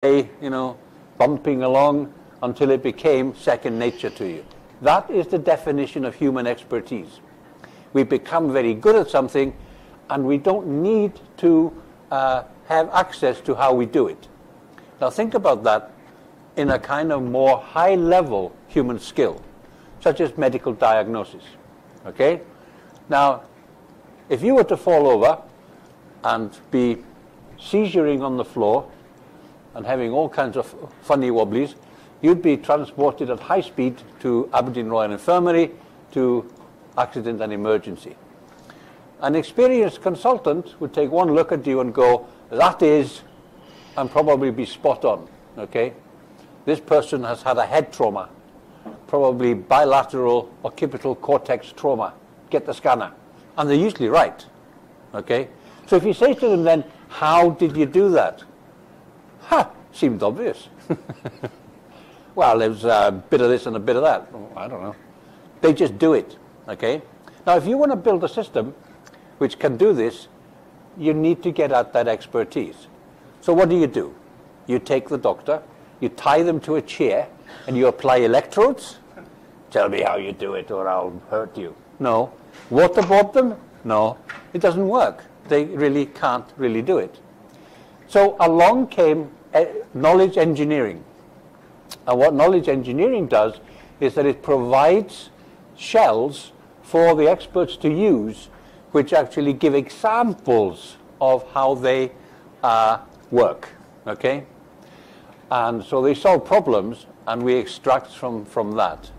bumping along until it became second nature to you. That is the definition of human expertise. We become very good at something, and we don't need to have access to how we do it. Now think about that in a kind of more high-level human skill, such as medical diagnosis. Okay? Now, if you were to fall over and be seizuring on the floor and having all kinds of funny wobblies, you'd be transported at high speed to Aberdeen Royal Infirmary to accident and emergency. An experienced consultant would take one look at you and go, that is, and probably be spot on. Okay? This person has had a head trauma, probably bilateral occipital cortex trauma. Get the scanner. And they're usually right. Okay? So if you say to them then, how did you do that? Seemed obvious. Well, there's a bit of this and a bit of that. I don't know. They just do it. Okay? Now, if you want to build a system which can do this, you need to get at that expertise. So what do? You take the doctor, you tie them to a chair, and you apply electrodes? Tell me how you do it or I'll hurt you. No. Waterboard them? No. It doesn't work. They really can't really do it. So along came knowledge engineering. And what knowledge engineering does is that it provides shells for the experts to use, which actually give examples of how they work. Okay? And so they solve problems, and we extract from that.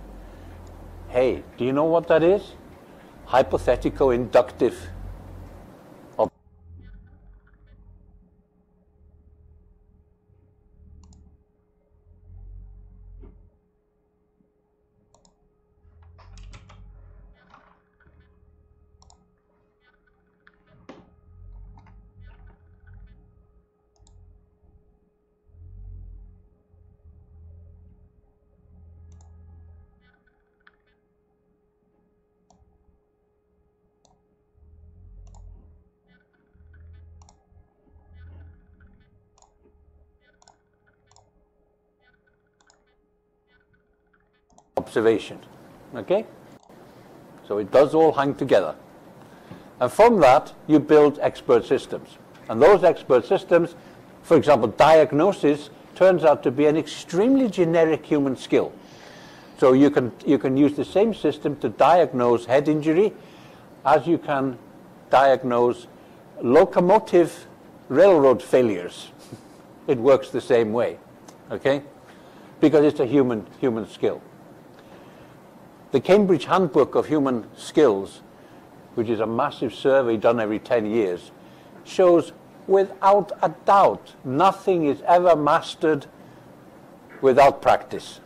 Hey, do you know what that is? Hypothetico-inductive. Observation. Okay? So it does all hang together. And from that, you build expert systems. And those expert systems, for example, diagnosis, turns out to be an extremely generic human skill. So you can use the same system to diagnose head injury as you can diagnose locomotive railroad failures. It works the same way. Okay? Because it's a human skill. The Cambridge Handbook of Human Skills, which is a massive survey done every 10 years, shows without a doubt nothing is ever mastered without practice.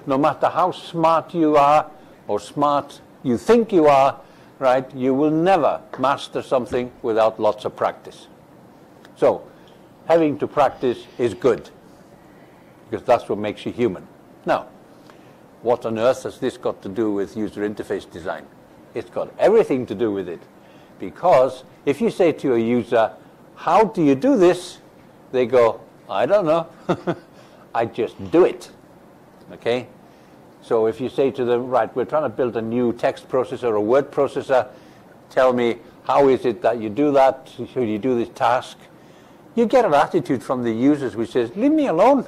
No matter how smart you are or smart you think you are, right, you will never master something without lots of practice. So, having to practice is good, because that's what makes you human. Now, what on earth has this got to do with user interface design? It's got everything to do with it. Because if you say to a user, how do you do this? They go, I don't know. I just do it. Okay? So if you say to them, right, we're trying to build a new text processor or word processor, tell me, how is it that you do that? Should you do this task? You get an attitude from the users which says, leave me alone.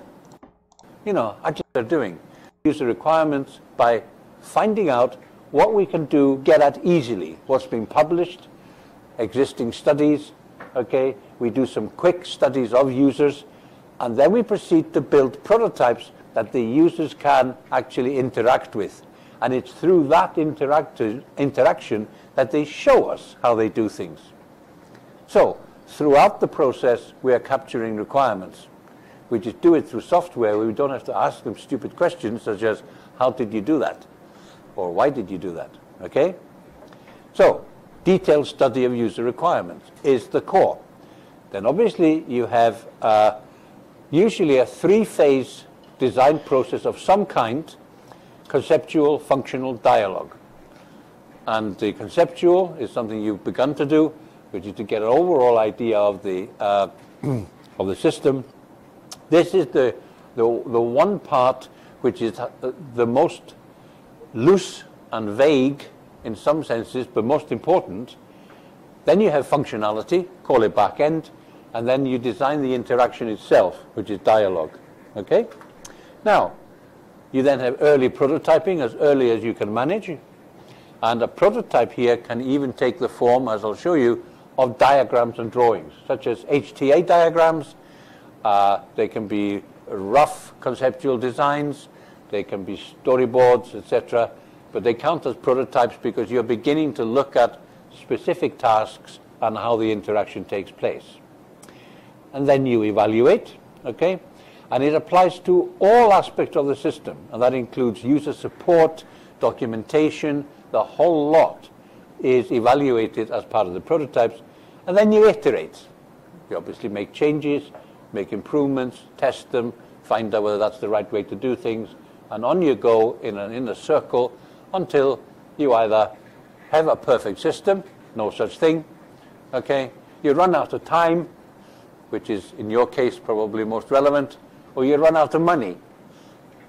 I just are doing. User requirements by finding out what we can do, get at easily, what's been published, existing studies, okay? We do some quick studies of users, and then we proceed to build prototypes that the users can actually interact with. And it's through that interaction that they show us how they do things. So, throughout the process, we are capturing requirements. We just do it through software where we don't have to ask them stupid questions such as, how did you do that? Or why did you do that? Okay? So, detailed study of user requirements is the core. Then obviously you have usually a three-phase design process of some kind: conceptual, functional, dialogue. And the conceptual is something you've begun to do, which is to get an overall idea of the system, This is the one part which is the most loose and vague in some senses, but most important. Then you have functionality, call it back-end, and then you design the interaction itself, which is dialogue. Okay? Now, you then have early prototyping, as early as you can manage. And a prototype here can even take the form, as I'll show you, of diagrams and drawings, such as HTA diagrams. They can be rough conceptual designs. They can be storyboards, etc. But they count as prototypes because you're beginning to look at specific tasks and how the interaction takes place. And then you evaluate, okay? And it applies to all aspects of the system, and that includes user support, documentation, the whole lot is evaluated as part of the prototypes, and then you iterate. You obviously make changes, make improvements, test them, find out whether that's the right way to do things, and on you go in a circle until you either have a perfect system, no such thing, okay, you run out of time, which is in your case probably most relevant, or you run out of money,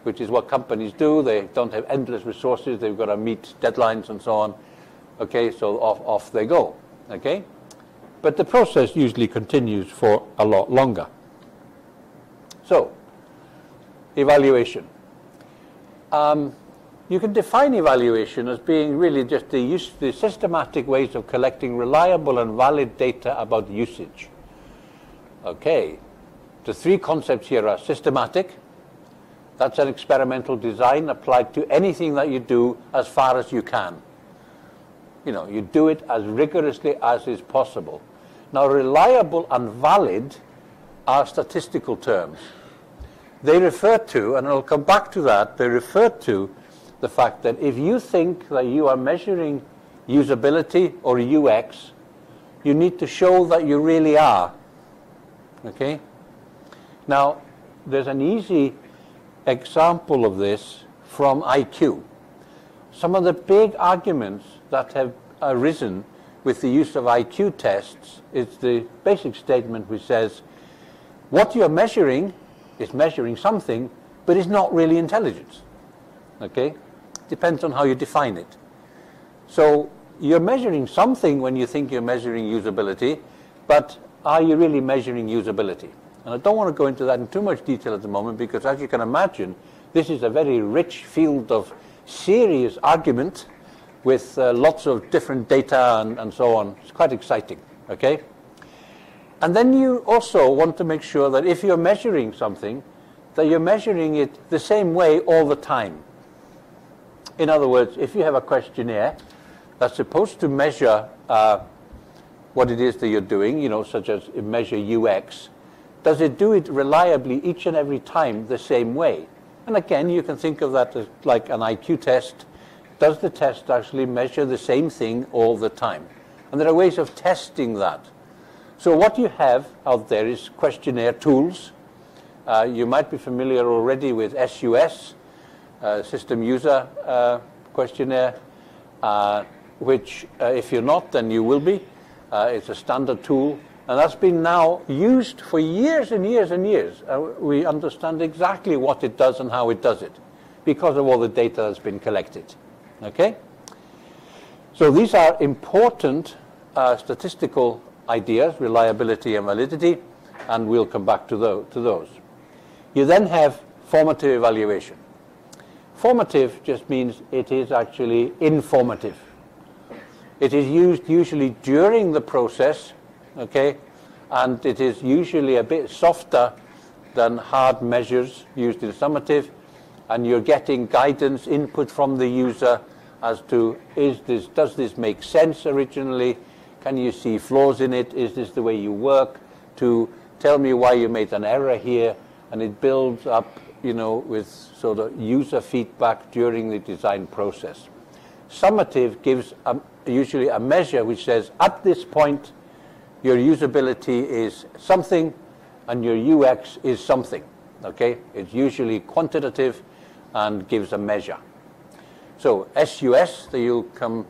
which is what companies do. They don't have endless resources, they've got to meet deadlines and so on, okay, so off they go, okay. But the process usually continues for a lot longer. So, evaluation. You can define evaluation as being really just the systematic ways of collecting reliable and valid data about usage. Okay, the three concepts here are systematic. That's an experimental design applied to anything that you do as far as you can. You know, you do it as rigorously as is possible. Now, reliable and valid are statistical terms. They refer to, and I'll come back to that, they refer to the fact that if you think that you are measuring usability or UX, you need to show that you really are. Okay? Now, there's an easy example of this from IQ. Some of the big arguments that have arisen with the use of IQ tests is the basic statement which says, what you're measuring is measuring something, but it's not really intelligence. Okay? Depends on how you define it. So you're measuring something when you think you're measuring usability, but are you really measuring usability? And I don't want to go into that in too much detail at the moment because, as you can imagine, this is a very rich field of serious argument with lots of different data and so on. It's quite exciting, okay? And then you also want to make sure that if you're measuring something, that you're measuring it the same way all the time. In other words, if you have a questionnaire that's supposed to measure what it is that you're doing, you know, such as measure UX, does it do it reliably each and every time the same way? And again, you can think of that as like an IQ test. Does the test actually measure the same thing all the time? And there are ways of testing that. So what you have out there is questionnaire tools. You might be familiar already with SUS, System User Questionnaire, which if you're not, then you will be. It's a standard tool, and that's been now used for years and years and years. We understand exactly what it does and how it does it because of all the data that's been collected. Okay? So these are important statistical ideas, reliability and validity, and we'll come back to those. You then have formative evaluation. Formative just means it is actually informative. It is used usually during the process, okay, and it is usually a bit softer than hard measures used in summative, and you're getting guidance, input from the user as to does this make sense originally? Can you see flaws in it? Is this the way you work? To tell me why you made an error here, and it builds up, you know, with sort of user feedback during the design process. Summative gives usually a measure which says at this point your usability is something and your UX is something. Okay, it's usually quantitative and gives a measure. So SUS that you'll come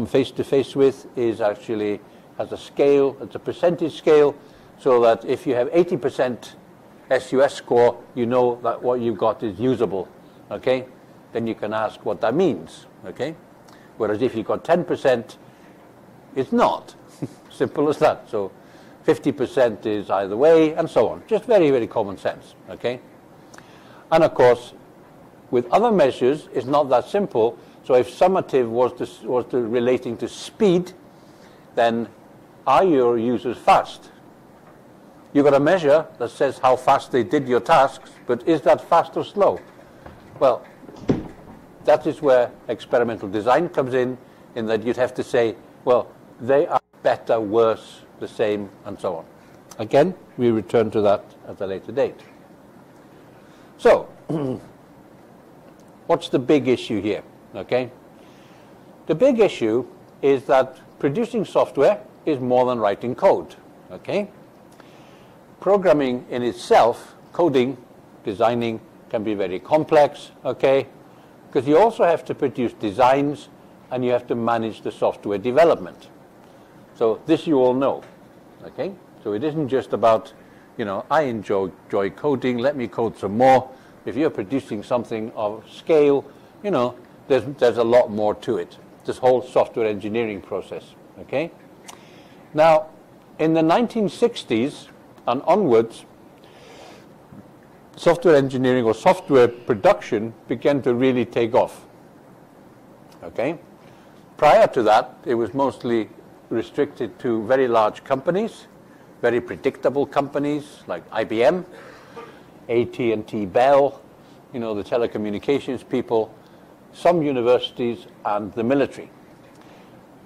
face to face with is actually has a scale. It's a percentage scale, so that if you have 80% SUS score, you know that what you've got is usable, okay? Then you can ask what that means, okay? Whereas if you've got 10%, it's not. Simple as that. So 50% is either way, and so on. Just very, very common sense, okay? And of course, with other measures, it's not that simple. So if summative was relating to speed, then are your users fast? You've got a measure that says how fast they did your tasks, but is that fast or slow? Well, that is where experimental design comes in that you'd have to say, well, they are better, worse, the same, and so on. Again, we return to that at a later date. So, what's the big issue here? Okay? The big issue is that producing software is more than writing code. Okay? Programming in itself, coding, designing, can be very complex, okay? Because you also have to produce designs and you have to manage the software development. So this you all know, okay? So it isn't just about, you know, I enjoy coding, let me code some more. If you're producing something of scale, you know, there's a lot more to it. This whole software engineering process, okay? Now, in the 1960s and onwards, software engineering or software production began to really take off, okay? Prior to that, it was mostly restricted to very large companies, very predictable companies like IBM, AT&T Bell, you know, the telecommunications people, some universities, and the military.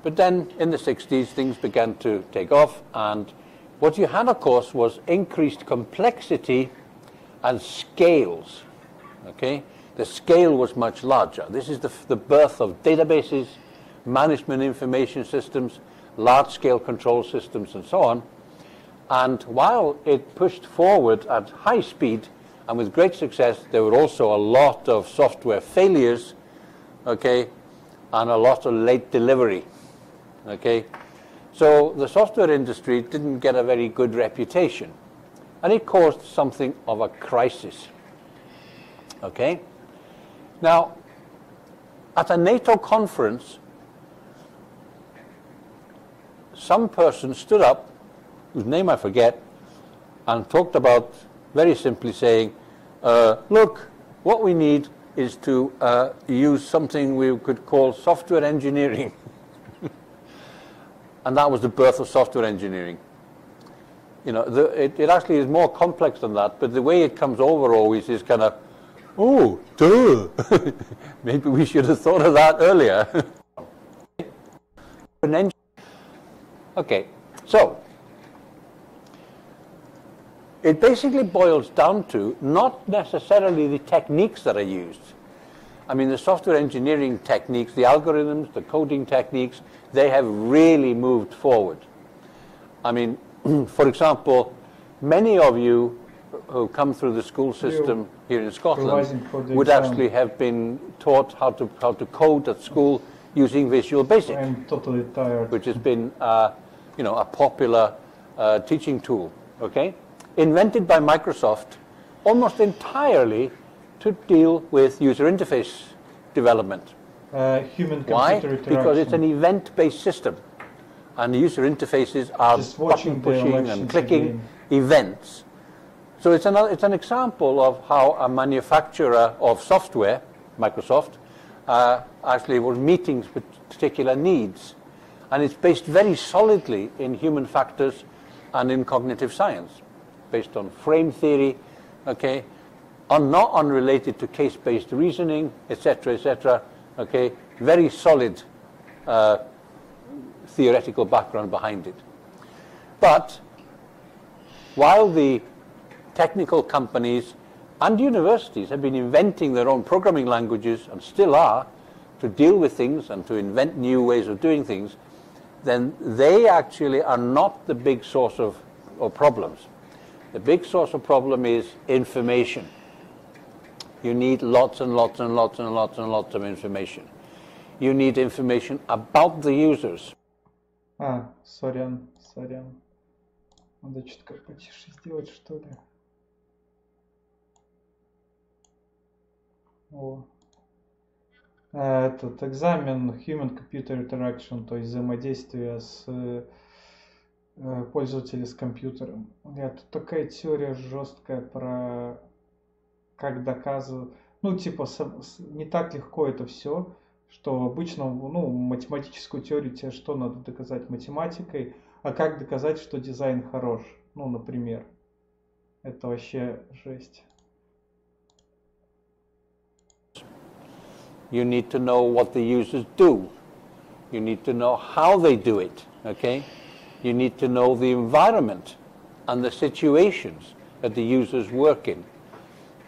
But then in the 60s, things began to take off, and what you had, of course, was increased complexity and scales, okay? The scale was much larger. This is the birth of databases, management information systems, large-scale control systems, and so on. And while it pushed forward at high speed and with great success, there were also a lot of software failures, okay, and a lot of late delivery, okay? So the software industry didn't get a very good reputation, and it caused something of a crisis, okay? Now, at a NATO conference, some person stood up, whose name I forget, and talked about, very simply saying, look, what we need is to use something we could call software engineering. And that was the birth of software engineering. You know, it actually is more complex than that, but the way it comes over always is kind of, oh, duh. Maybe we should have thought of that earlier. Okay, so it basically boils down to not necessarily the techniques that are used. I mean, the software engineering techniques, the algorithms, the coding techniques, they have really moved forward. I mean, for example, many of you who come through the school system here in Scotland would actually have been taught how to code at school using Visual Basic. I'm totally tired. Which has been, you know, a popular teaching tool. Okay, invented by Microsoft, almost entirely to deal with user interface development. Human-computer interaction. Because it's an event-based system, and the user interfaces are button pushing and clicking events. So it's an example of how a manufacturer of software, Microsoft, actually was meeting particular needs, and it's based very solidly in human factors and in cognitive science, based on frame theory, okay, not unrelated to case-based reasoning, etc., okay, very solid theoretical background behind it. But while the technical companies and universities have been inventing their own programming languages, and still are, to deal with things and to invent new ways of doing things, then they actually are not the big source of problems. The big source of problem is information. You need lots and lots and lots and lots and lots of information. You need information about the users. Сорян. Надо чутка потише сделать, что ли. Этот экзамен Human-Computer Interaction, то есть взаимодействие с пользователем с компьютером. Тут такая теория жесткая про как доказывать. Ну, типа, не так легко это все, что обычно, ну, математическую теорию тебе что надо доказать математикой, а как доказать, что дизайн хорош? Ну, например. Это вообще жесть. You need to know what the users do. You need to know how they do it, okay? You need to know the environment and the situations that the users work in.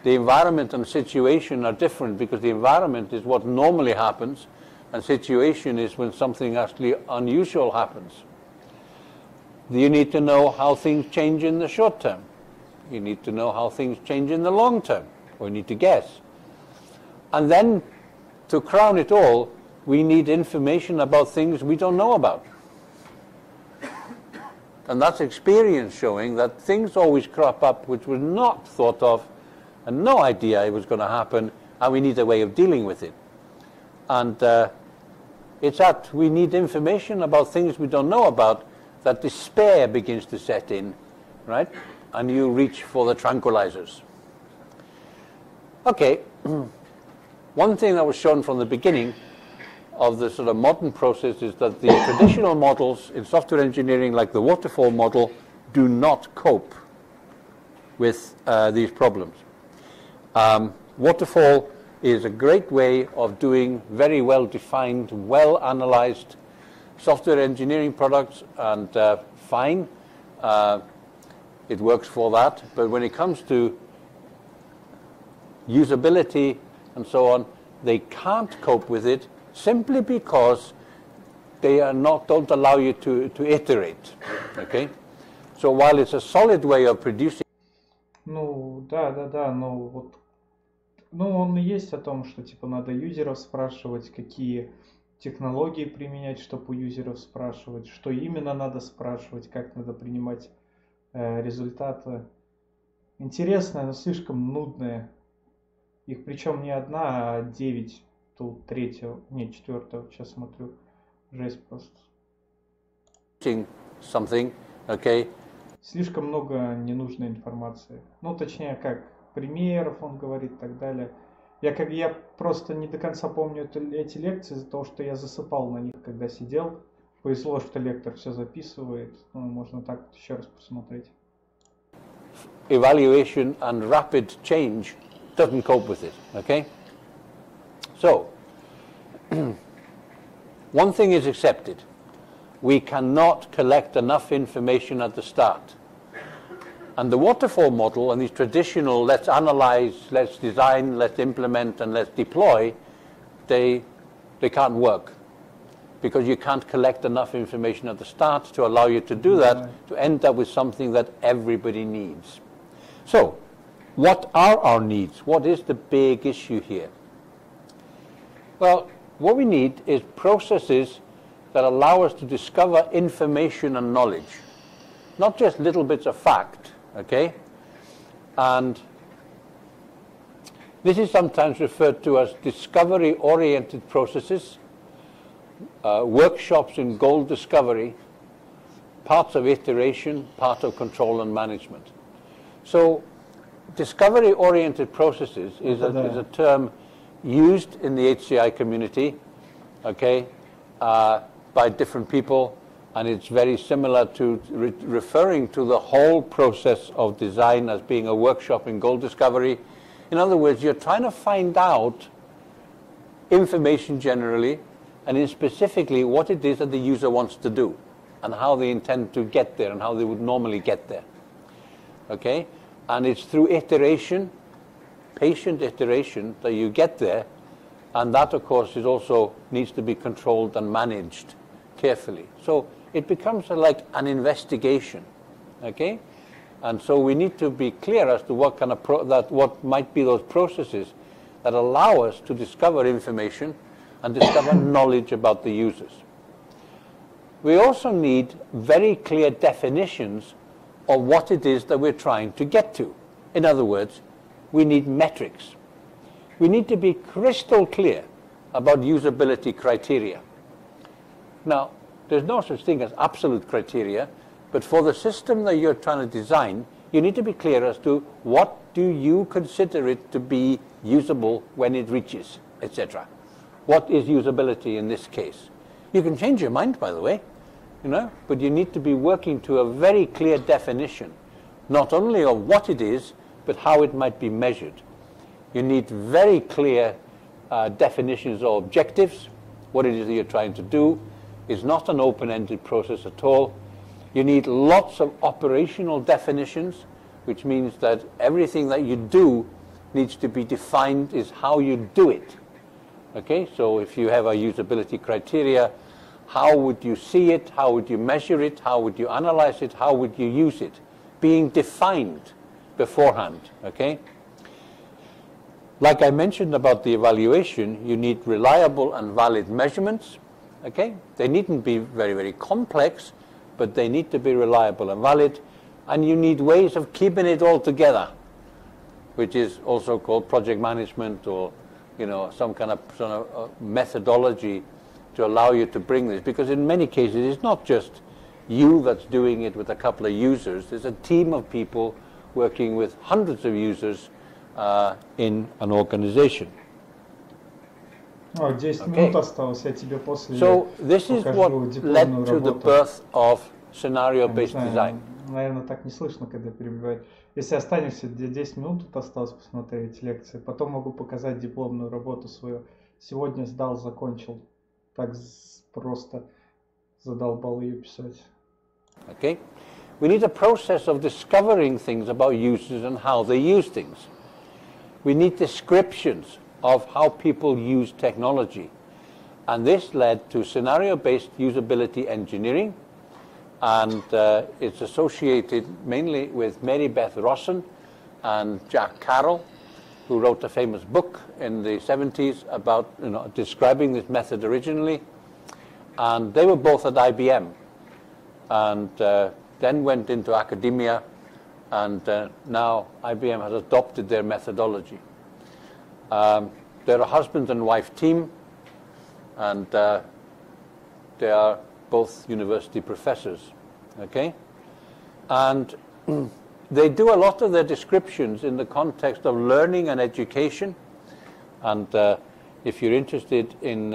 The environment and situation are different because the environment is what normally happens and situation is when something actually unusual happens. You need to know how things change in the short term. You need to know how things change in the long term, or you need to guess. And then, to crown it all, we need information about things we don't know about. And that's experience showing that things always crop up which was not thought of and no idea it was going to happen, and we need a way of dealing with it. And it's that we need information about things we don't know about that despair begins to set in, right? And you reach for the tranquilizers. Okay, one thing that was shown from the beginning of the sort of modern process is that the traditional models in software engineering, like the waterfall model, do not cope with these problems. Waterfall is a great way of doing very well-defined, well-analyzed software engineering products, and fine. It works for that, but when it comes to usability and so on, they can't cope with it simply because they don't allow you to iterate. Okay? So while it's a solid way of producing... Ну, да, но вот... Ну, он и есть о том, что, типа, надо юзеров спрашивать, какие технологии применять, чтобы у юзеров спрашивать, что именно надо спрашивать, как надо принимать результаты. Интересное, но слишком нудное. Их причем не одна, а 9. Тут третьего, не, четвертого, сейчас смотрю. Жесть просто. Something, okay. Слишком много ненужной информации. Ну, точнее, как примеров он говорит и так далее. Я просто не до конца помню эти лекции из-за того, что я засыпал на них, когда сидел. Повезло, что лектор все записывает. Ну, можно так еще раз посмотреть. Evaluation and rapid change doesn't cope with it, okay? So, one thing is accepted. We cannot collect enough information at the start. And the waterfall model and these traditional let's analyze, let's design, let's implement, and let's deploy, they can't work. Because you can't collect enough information at the start to allow you to do that, to end up with something that everybody needs. So, what are our needs? What is the big issue here? Well, what we need is processes that allow us to discover information and knowledge, not just little bits of fact, okay? And this is sometimes referred to as discovery-oriented processes, workshops in goal discovery, parts of iteration, part of control and management. So discovery-oriented processes is a term used in the HCI community, okay, by different people, and it's very similar to referring to the whole process of design as being a workshop in goal discovery. In other words, you're trying to find out information generally, and in specifically what it is that the user wants to do, and how they intend to get there, and how they would normally get there. Okay? And it's through iteration, patient iteration, that you get there, and that, of course, is also needs to be controlled and managed carefully. So it becomes like an investigation, okay? And so we need to be clear as to what kind of what might be those processes that allow us to discover information and discover knowledge about the users. We also need very clear definitions of what it is that we're trying to get to. In other words, we need metrics. we need to be crystal clear about usability criteria. Now, there's no such thing as absolute criteria, but for the system that you're trying to design, you need to be clear as to what do you consider it to be usable when it reaches, etc. What is usability in this case? You can change your mind, by the way, but you need to be working to a very clear definition, not only of what it is, but how it might be measured. You need very clear definitions or objectives, what it is that you're trying to do. It's not an open-ended process at all. You need lots of operational definitions, which means that everything that you do needs to be defined is how you do it. Okay, so if you have a usability criteria, how would you see it? How would you measure it? How would you analyze it? How would you use it? Being defined beforehand, okay? Like I mentioned about the evaluation, you need reliable and valid measurements, okay? They needn't be very, very complex, but they need to be reliable and valid, and you need ways of keeping it all together, which is also called project management, or some kind of sort of methodology to allow you to bring this, because in many cases it's not just you that's doing it with a couple of users. There's a team of people working with hundreds of users in an organization. О, 10 минут осталось, я тебе после So this is what led to the birth of scenario-based design. Наверное, так не слышно, когда перебивают. Если останешься, где 10 минут тут осталось посмотреть лекции, потом могу показать дипломную работу свою. Сегодня сдал, закончил. Так просто задолбал ее писать. Okay. We need a process of discovering things about users and how they use things. We need descriptions of how people use technology. And this led to scenario-based usability engineering. And it's associated mainly with Mary Beth Rossen and Jack Carroll, who wrote a famous book in the 70s about describing this method originally. And they were both at IBM, and then went into academia, and now IBM has adopted their methodology. They're a husband and wife team, and they are both university professors, okay? And they do a lot of their descriptions in the context of learning and education. And if you're interested in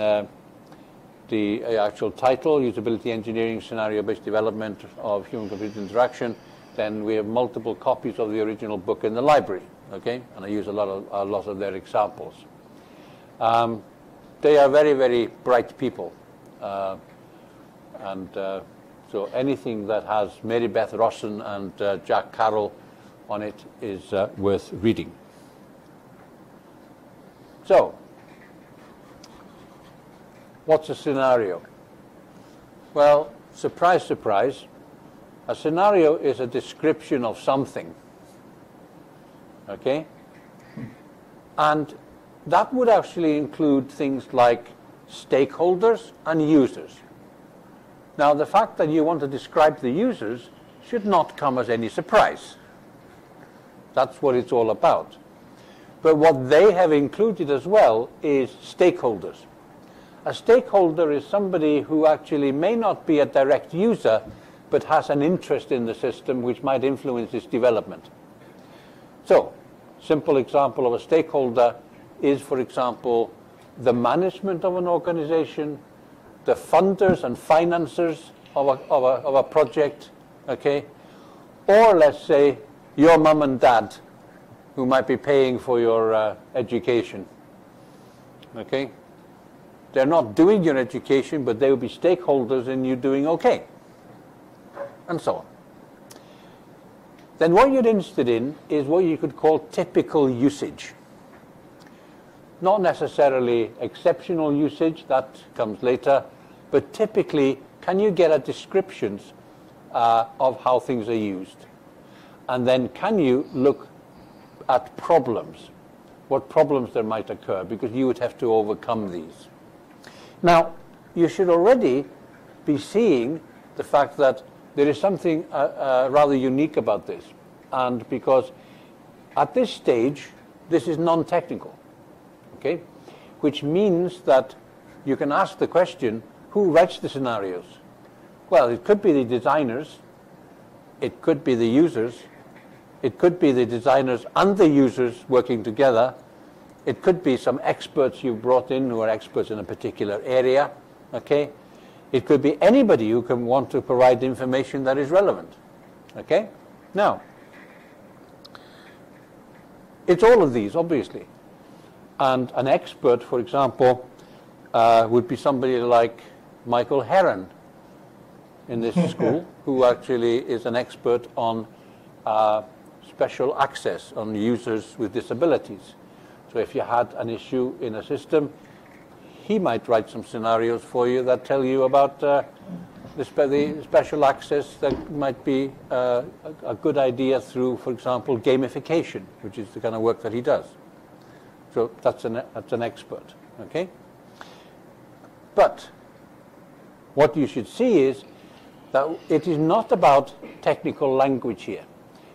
the actual title, Usability Engineering Scenario-Based Development of Human-Computer Interaction, then we have multiple copies of the original book in the library, okay? And I use a lot of their examples. They are very, very bright people. So anything that has Mary Beth Rossen and Jack Carroll on it is worth reading. So, what's a scenario? Well, surprise, surprise, a scenario is a description of something, okay? And that would actually include things like stakeholders and users. Now, the fact that you want to describe the users should not come as any surprise. That's what it's all about. But what they have included as well is stakeholders. A stakeholder is somebody who actually may not be a direct user, but has an interest in the system which might influence its development. So, simple example of a stakeholder is, for example, the management of an organization, the funders and financiers of a project, okay? Or let's say your mum and dad, who might be paying for your education, okay? They're not doing your education, but they will be stakeholders in you doing okay, and so on. Then what you're interested in is what you could call typical usage. Not necessarily exceptional usage, that comes later, but typically, can you get a descriptions of how things are used? And then can you look at problems, what problems there might occur, because you would have to overcome these. Now, you should already be seeing the fact that there is something rather unique about this, and because at this stage, this is non-technical. okay? Which means that you can ask the question, who writes the scenarios? Well, it could be the designers, it could be the users, it could be the designers and the users working together, it could be some experts you've brought in who are experts in a particular area, okay? It could be anybody who can want to provide information that is relevant, okay? Now, it's all of these, obviously. And an expert, for example, would be somebody like Michael Heron in this school, who actually is an expert on special access on users with disabilities. So if you had an issue in a system, he might write some scenarios for you that tell you about the special access that might be a good idea through, for example, gamification, which is the kind of work that he does. So that's an expert, okay? But what you should see is that it is not about technical language here.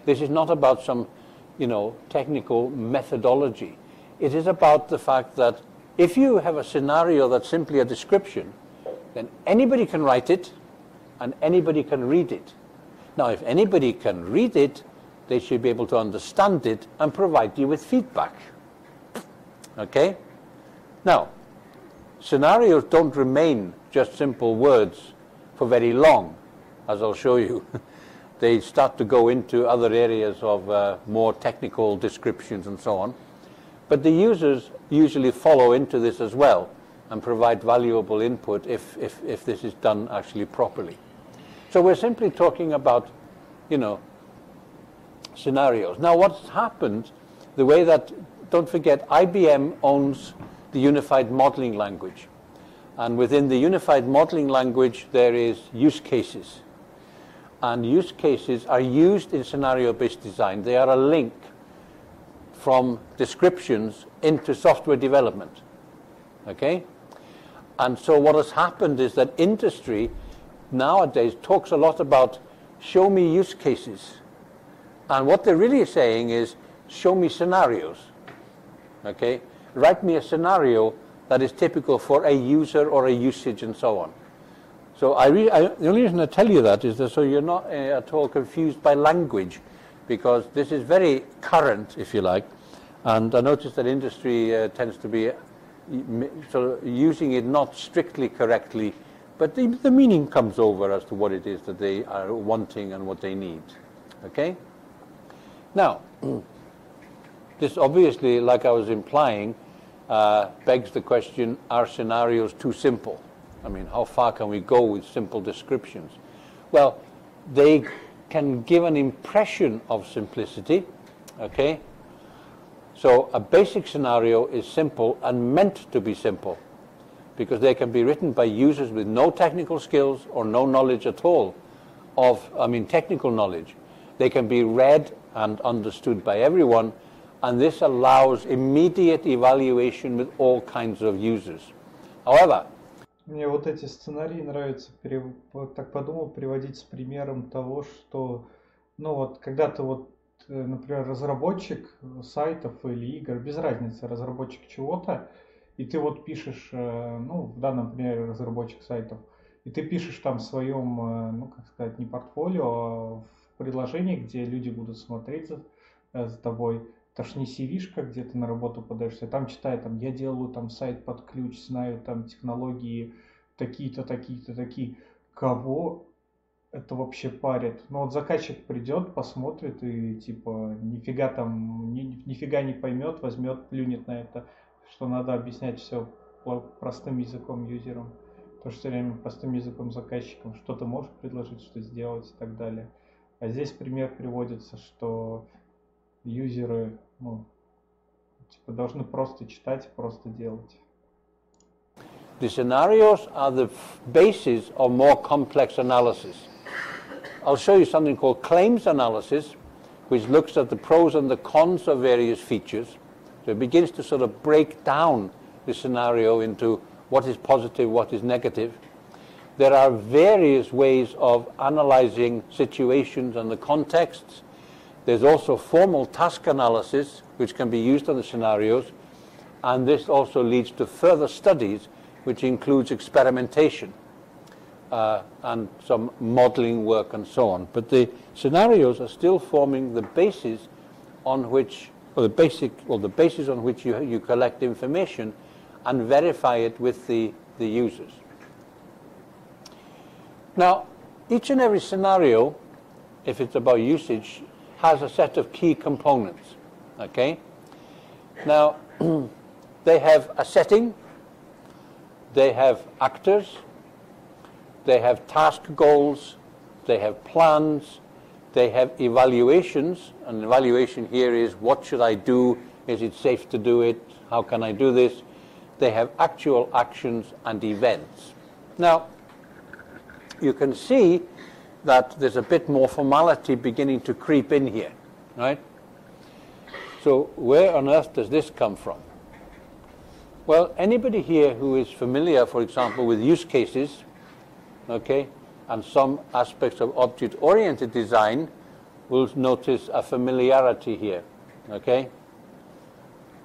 This is not about some, technical methodology. It is about the fact that if you have a scenario that's simply a description, then anybody can write it and anybody can read it. Now, if anybody can read it, they should be able to understand it and provide you with feedback. Okay? Now, scenarios don't remain just simple words for very long, as I'll show you. They start to go into other areas of more technical descriptions and so on. But the users usually follow into this as well and provide valuable input if this is done actually properly. So we're simply talking about, scenarios. Now what's happened, the way that, don't forget, IBM owns the Unified Modeling Language. And within the Unified Modeling Language, there is use cases. And use cases are used in scenario-based design. They are a link from descriptions into software development, okay? And so what has happened is that industry nowadays talks a lot about show me use cases. And what they're really saying is show me scenarios, okay? Write me a scenario that is typical for a user or a usage and so on. So the only reason I tell you that is that so you're not at all confused by language, because this is very current, if you like, and I notice that industry tends to be sort of using it not strictly correctly, but the meaning comes over as to what it is that they are wanting and what they need. Okay? Now, this obviously, like I was implying, begs the question, are scenarios too simple? I mean, how far can we go with simple descriptions? Well, they can give an impression of simplicity, okay? So a basic scenario is simple and meant to be simple, because they can be written by users with no technical skills or no knowledge at all of, technical knowledge. They can be read and understood by everyone, and this allows immediate evaluation with all kinds of users. However, мне вот эти сценарии нравится, так подумал, приводить с примером того, что, когда ты например, разработчик сайтов или игр, без разницы, разработчик чего-то, и ты пишешь, в данном примере разработчик сайтов, и ты пишешь там в своем, не портфолио, а в приложении, где люди будут смотреть за тобой. Это ж не CV-шка, где ты на работу подаешься, там читай, я делаю сайт под ключ, знаю технологии такие-то, такие-то, такие. Кого это вообще парит? Заказчик придет, посмотрит и нифига не поймет, возьмет, плюнет на это, что надо объяснять все простым языком юзерам, то что все время простым языком заказчикам, что ты можешь предложить, что сделать и так далее. А здесь пример приводится, что юзеры должны просто читать, просто делать. The scenarios are the basis of more complex analysis. I'll show you something called claims analysis, which looks at the pros and the cons of various features. So it begins to sort of break down the scenario into what is positive, what is negative. There are various ways of analyzing situations and the contexts. There's also formal task analysis, which can be used on the scenarios. and this also leads to further studies, which includes experimentation and some modeling work and so on. But the scenarios are still forming the basis on which, or the basis on which you collect information and verify it with the users. Now, each and every scenario, if it's about usage, has a set of key components. Okay? Now, they have a setting, they have actors, they have task goals, they have plans, they have evaluations, and evaluation here is what should I do, is it safe to do it, how can I do this? They have actual actions and events. Now, you can see that there's a bit more formality beginning to creep in here, right? So where on earth does this come from? Well, anybody here who is familiar, for example, with use cases, okay, and some aspects of object-oriented design will notice a familiarity here, okay?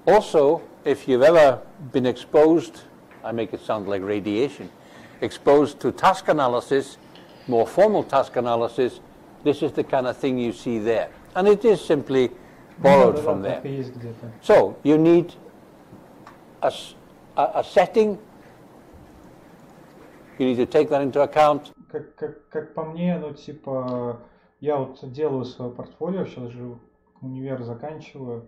Also, if you've ever been exposed, I make it sound like radiation, exposed to task analysis, more formal task analysis, this is the kind of thing you see there. And it is simply borrowed from there. So, you need a setting, you need to take that into account. Как по мне, ну типа, я вот делаю свое портфолио, сейчас же универ заканчиваю,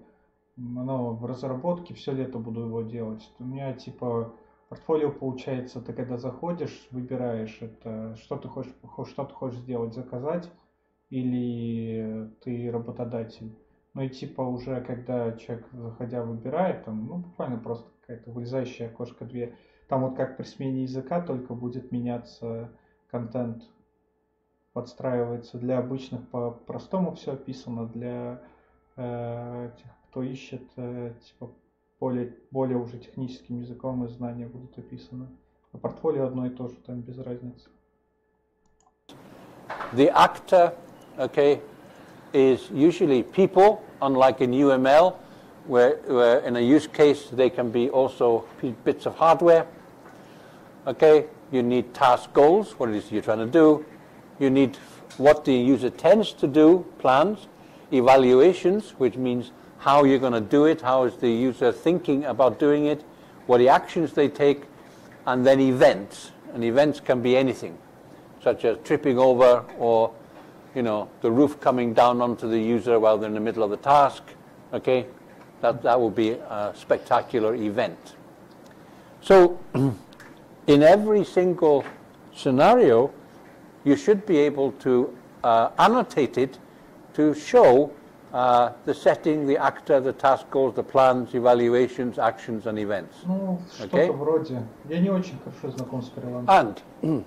оно в разработке, все лето буду его делать. У меня типа портфолио получается, ты когда заходишь, выбираешь это, что ты хочешь сделать, заказать, или ты работодатель. Ну и типа уже когда человек, заходя, выбирает, там, ну буквально просто какая-то вылезающая окошко дверь, там вот как при смене языка только будет меняться контент, подстраивается для обычных по-простому все описано, для тех, кто ищет, типа более уже техническим языком и знания будут описаны. А портфолио одно и то же, там без разницы. The actor, okay, is usually people, unlike in UML, where in a use case they can be also bits of hardware. Okay, you need task goals, what it is you're trying to do. You need what the user tends to do, plans, evaluations, which means how you're going to do it, how is the user thinking about doing it, what the actions they take, and then events. And events can be anything, such as tripping over or, you know, the roof coming down onto the user while they're in the middle of the task. Okay, that would be a spectacular event. So, in every single scenario, you should be able to annotate it to show the setting, the actor, the task goals, the plans, evaluations, actions, and events. Ну, что-то вроде. Я не очень хорошо знаком с переломом. And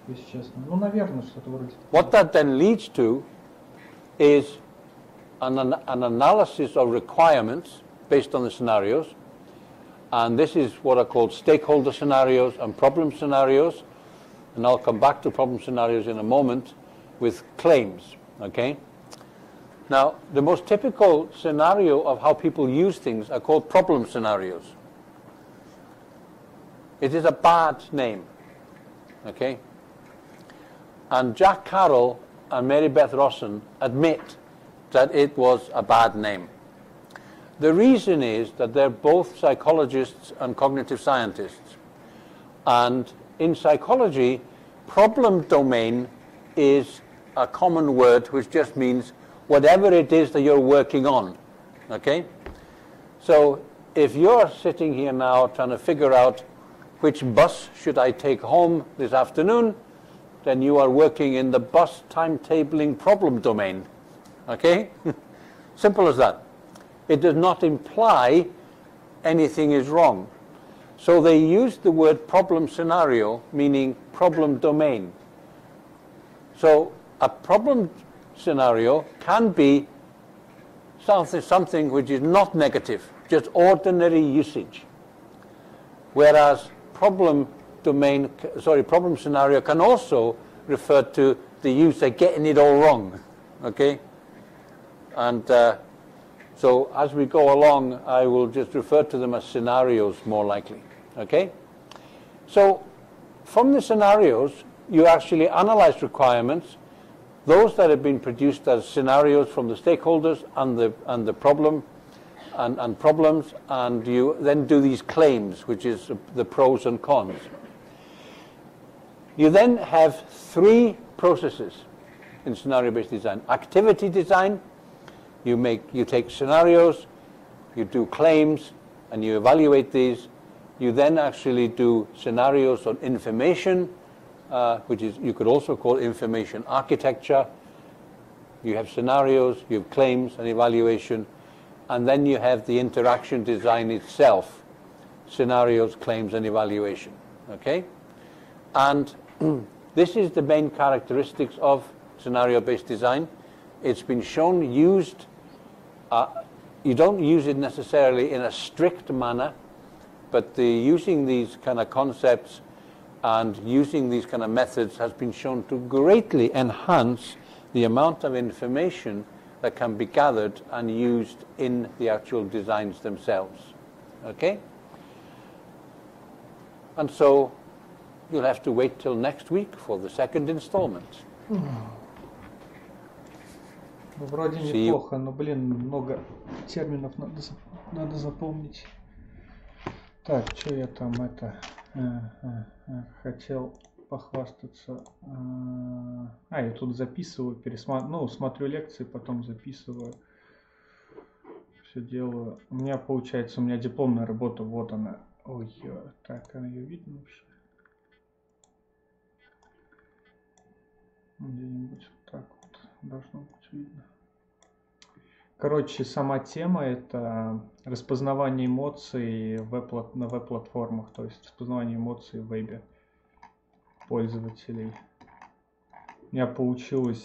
если честно. Ну, наверное, что-то вроде. What that then leads to is an analysis of requirements based on the scenarios. And this is what are called stakeholder scenarios and problem scenarios. And I'll come back to problem scenarios in a moment with claims. Okay? Now, the most typical scenario of how people use things are called problem scenarios. It is a bad name. Okay? And Jack Carroll and Mary Beth Rosson admit that it was a bad name. The reason is that they're both psychologists and cognitive scientists. And in psychology, problem domain is a common word which just means whatever it is that you're working on. Okay? So if you're sitting here now trying to figure out which bus should I take home this afternoon, then you are working in the bus timetabling problem domain. Okay? Simple as that. It does not imply anything is wrong. So they used the word problem scenario, meaning problem domain. So a problem scenario can be something which is not negative, just ordinary usage. Whereas problem scenario can also refer to the user getting it all wrong. Okay? And So as we go along, I will just refer to them as scenarios more likely. Okay? So from the scenarios, you actually analyze requirements, those that have been produced as scenarios from the stakeholders and the problem and problems, and you then do these claims, which is the pros and cons. You then have three processes in scenario-based design. Activity design, you take scenarios, you do claims, and you evaluate these. You then actually do scenarios on information, which is you could also call information architecture. You have scenarios, you have claims and evaluation, and then you have the interaction design itself, scenarios, claims, and evaluation. Okay? And this is the main characteristics of scenario-based design. It's been shown used, you don't use it necessarily in a strict manner, but using these kind of concepts and using these kind of methods has been shown to greatly enhance the amount of information that can be gathered and used in the actual designs themselves. Okay? And so you'll have to wait till next week for the second installment. Вроде неплохо, но, блин, много терминов надо запомнить. Так, что я там хотел похвастаться. Я тут записываю, смотрю лекции, потом записываю. Все делаю. У меня получается, дипломная работа, вот она. Ой, так, ее видно вообще? Где-нибудь вот так вот должно быть видно. Короче, сама тема — это распознавание эмоций на веб-платформах, то есть распознавание эмоций в вебе пользователей. У меня получилось,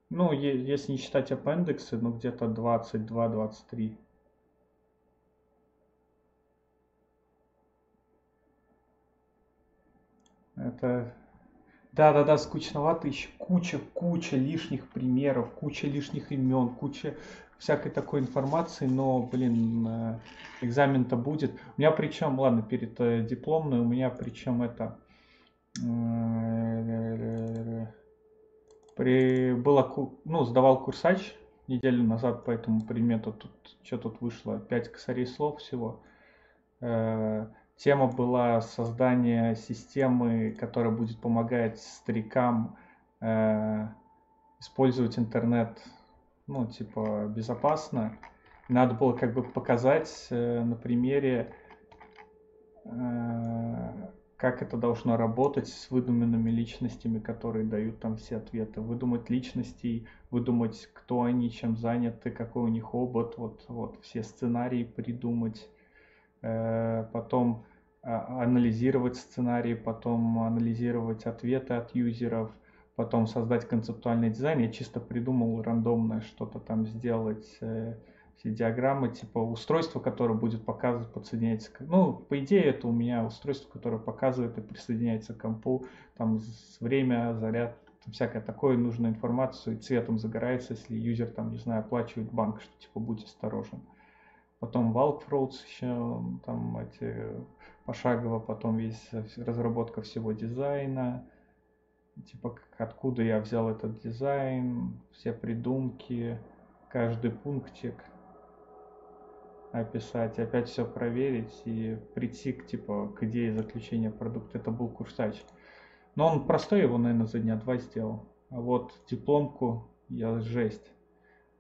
если не считать аппендексы, где-то 22-23. Это... Да, скучновато, еще куча лишних примеров, куча лишних имен, куча всякой такой информации, но, блин, экзамен-то будет. У меня причем, ладно, перед дипломной, у меня причем сдавал курсач неделю назад по этому предмету, тут вышло 5 косарей слов всего. Тема была создание системы, которая будет помогать старикам использовать интернет, безопасно. Надо было показать на примере, как это должно работать с выдуманными личностями, которые дают там все ответы. Выдумать личностей, выдумать, кто они, чем заняты, какой у них опыт, вот все сценарии придумать. Потом анализировать сценарии, потом анализировать ответы от юзеров, потом создать концептуальный дизайн. Я чисто придумал рандомное что-то там сделать, все диаграммы, устройство, которое будет показывать, подсоединяется. По идее, это у меня устройство, которое показывает и присоединяется к компу, там время, заряд, всякое такое, нужную информацию, и цветом загорается, если юзер, оплачивает банк, что будь осторожен. Потом walkthroughs еще, пошагово, потом разработка всего дизайна, откуда я взял этот дизайн, все придумки, каждый пунктик описать, опять все проверить и прийти к идее заключения продукта. Это был курсач. Но он простой, его, наверное, за дня 2 сделал. А вот дипломку я жесть.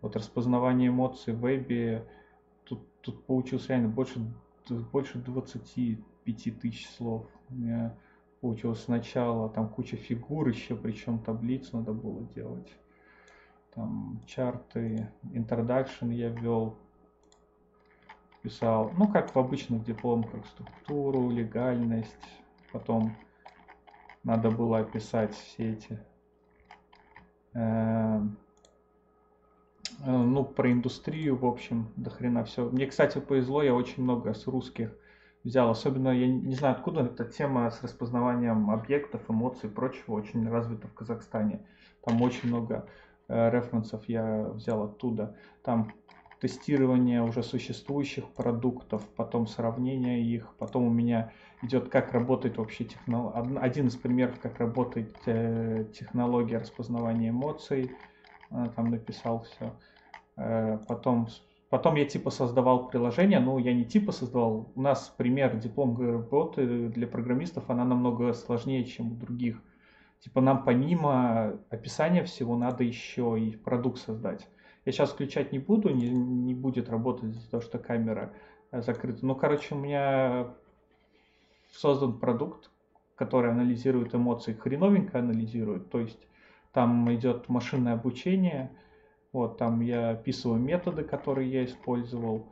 Распознавание эмоций в вебе, тут получилось реально больше 25 тысяч слов. У меня получилось сначала, там куча фигур еще, причем таблицу надо было делать. Там чарты, introduction я ввел, писал, как в обычных дипломках, структуру, легальность. Потом надо было описать все эти про индустрию, в общем, до хрена все. Мне, кстати, повезло, я очень много с русских взял. Особенно, я не знаю, откуда эта тема с распознаванием объектов, эмоций и прочего очень развита в Казахстане. Там очень много референсов я взял оттуда. Там тестирование уже существующих продуктов, потом сравнение их, потом у меня идет, как работает вообще один из примеров, как работает технология распознавания эмоций. Там написал все. Потом я типа создавал приложение, но я не типа создавал. У нас пример дипломной работы для программистов, она намного сложнее, чем у других. Типа нам помимо описания всего надо еще и продукт создать. Я сейчас включать не буду, не будет работать из-за того, что камера закрыта. Ну, короче, у меня создан продукт, который анализирует эмоции, хреновенько анализирует. То есть там идет машинное обучение, вот там я описываю методы, которые я использовал.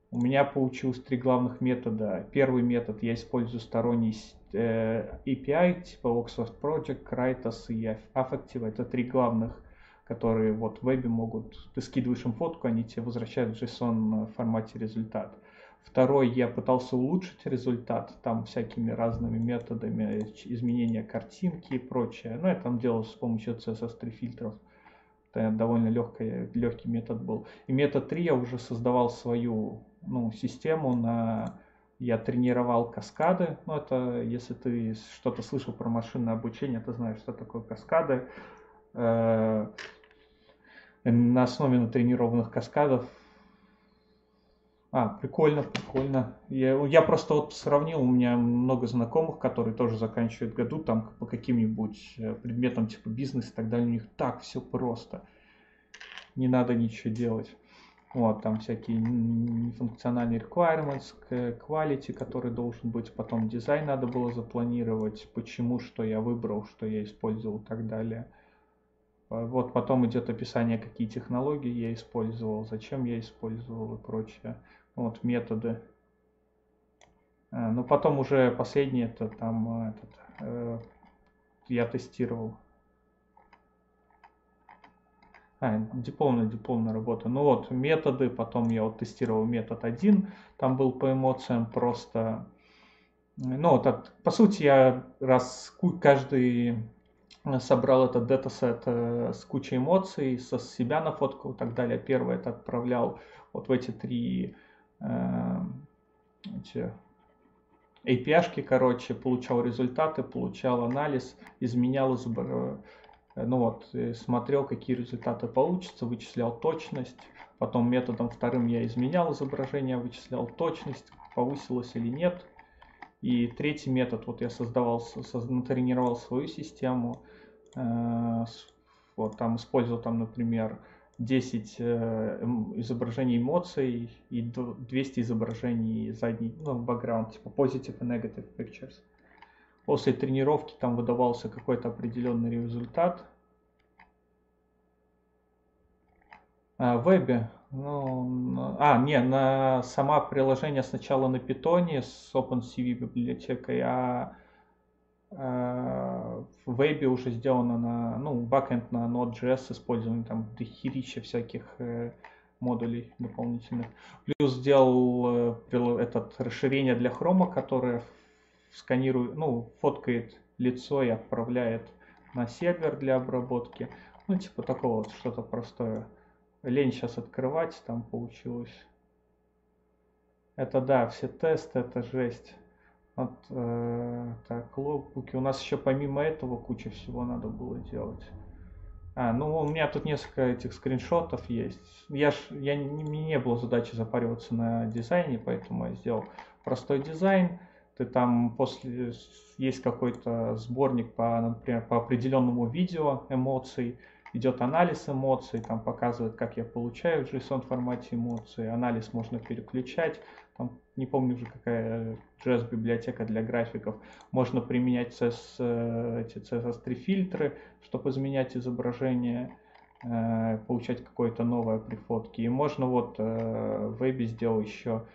У меня получилось 3 главных метода. Первый метод я использую сторонний API, типа Oxford Project, Critos и Affective. Это 3 главных, которые вот в вебе могут... Ты скидываешь им фотку, они тебе возвращают в JSON формате результат. Второй, я пытался улучшить результат, там всякими разными методами изменения картинки и прочее. Но я там делал с помощью CSS3 фильтров. Это довольно легкий метод был. И метод 3 я уже создавал свою систему я тренировал каскады. Ну, это, если ты что-то слышал про машинное обучение, ты знаешь, что такое каскады. На основе натренированных каскадов. Прикольно. Я просто вот сравнил, у меня много знакомых, которые тоже заканчивают году, там по каким-нибудь предметам типа бизнес и так далее, у них так все просто. Не надо ничего делать. Вот, там всякие нефункциональные requirements, quality, который должен быть, потом дизайн надо было запланировать, почему, что я выбрал, что я использовал и так далее. Вот потом идет описание, какие технологии я использовал, зачем я использовал и прочее. Вот методы. Ну потом уже последний это там я тестировал. Дипломная работа. Ну вот, методы, потом я вот тестировал метод 1, там был по эмоциям просто... Ну, по сути, я каждый собрал этот датасет с кучей эмоций, со себя нафоткал и так далее. Первый это отправлял вот в эти 3 API-шки, короче, получал результаты, получал анализ, изменял смотрел, какие результаты получатся, вычислял точность. Потом методом вторым я изменял изображение, вычислял точность, повысилось или нет. И третий метод, вот я натренировал свою систему. Вот там использовал, например, 10 изображений эмоций и 200 изображений бэкграунд, типа positive и negative pictures. После тренировки там выдавался какой-то определенный результат. В вебе, сама приложение сначала на питоне с OpenCV библиотекой, а в вебе уже сделано бэкэнд на Node.js с использованием там дохерища всяких модулей дополнительных. Плюс сделал расширение для хрома, которое сканирует, фоткает лицо и отправляет на сервер для обработки. Типа такого вот, что-то простое. Лень сейчас открывать, там получилось. Это да, все тесты, это жесть. Вот, так, логбуки. У нас еще помимо этого куча всего надо было делать. У меня тут несколько этих скриншотов есть. Мне не было задачи запариваться на дизайне, поэтому я сделал простой дизайн. Ты там есть какой-то сборник например, по определенному видео эмоций, идет анализ эмоций, там показывает, как я получаю в JSON формате эмоции, анализ можно переключать, там, не помню уже какая JS библиотека для графиков, можно применять CSS3 фильтры, чтобы изменять изображение, получать какое-то новое при фотке, и можно в вебе сделал еще,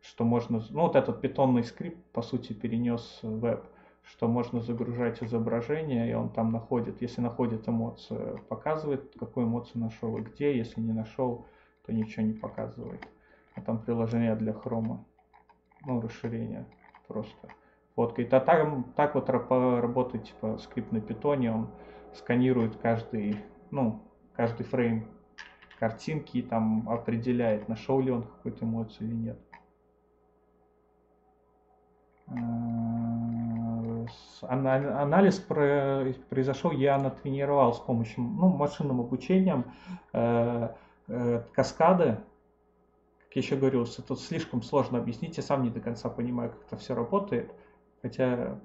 что можно, этот питонный скрипт по сути перенес в веб, что можно загружать изображение, и он там находит, если находит эмоцию, показывает, какую эмоцию нашел и где, если не нашел, то ничего не показывает. А там приложение для хрома, расширение просто фоткает. А так вот работает, типа, скрипт на питоне, он сканирует каждый, каждый фрейм картинки и там определяет, нашел ли он какую-то эмоцию или нет. Анализ произошел, я натренировал с помощью машинным обучением каскады. Как я еще говорил, это слишком сложно объяснить, я сам не до конца понимаю, как это все работает, хотя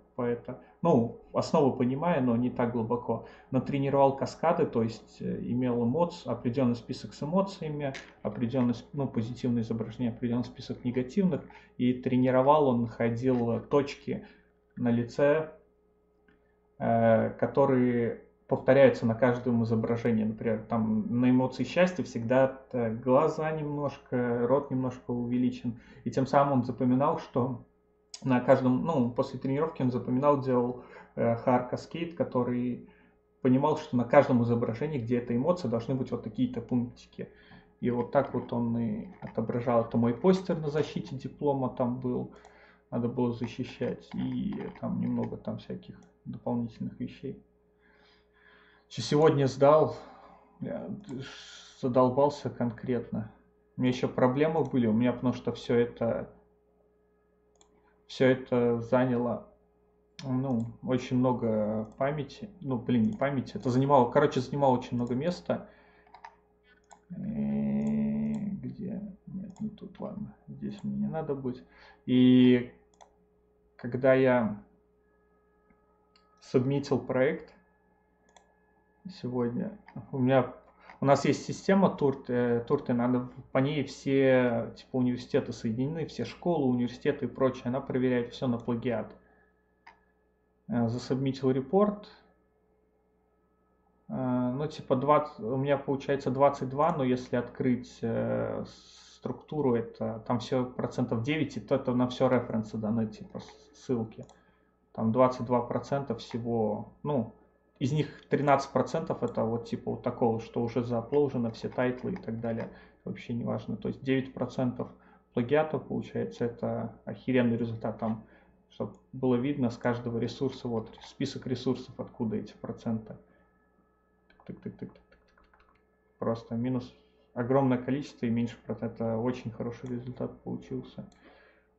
основу понимаю, но не так глубоко. Натренировал каскады, то есть имел определенный список с эмоциями, определенный, позитивное изображение, определенный список негативных, и тренировал, он находил точки на лице, которые повторяются на каждом изображении. Например, там на эмоции счастья всегда глаза немножко, рот немножко увеличен. И тем самым он запоминал, что на каждом, после тренировки он запоминал, делал hard cascade, который понимал, что на каждом изображении, где эта эмоция, должны быть вот такие-то пунктики. И вот так вот он и отображал. Это мой постер на защите диплома там был. Надо было защищать. И там немного там всяких дополнительных вещей. Сегодня сдал, я задолбался конкретно. У меня еще проблемы были, потому что все это заняло, очень много памяти. Не памяти, это занимало очень много места. Где? Нет, не тут, ладно. Здесь мне не надо быть. И когда я сабмитил проект сегодня, у нас есть система Турты, надо по ней все университеты соединены, все школы, университеты и прочее, она проверяет все на плагиат. Засабмитил репорт, 20, у меня получается 22, но если открыть структуру, это там все 9%, то это на все референсы даны, ссылки. Там 22% всего, из них 13% это вот такого, что уже заапложено, все тайтлы и так далее. Вообще не важно. То есть 9% плагиата получается, это охеренный результат. Там, чтобы было видно с каждого ресурса, вот список ресурсов, откуда эти проценты. Просто минус огромное количество и меньше процентов. Это очень хороший результат получился.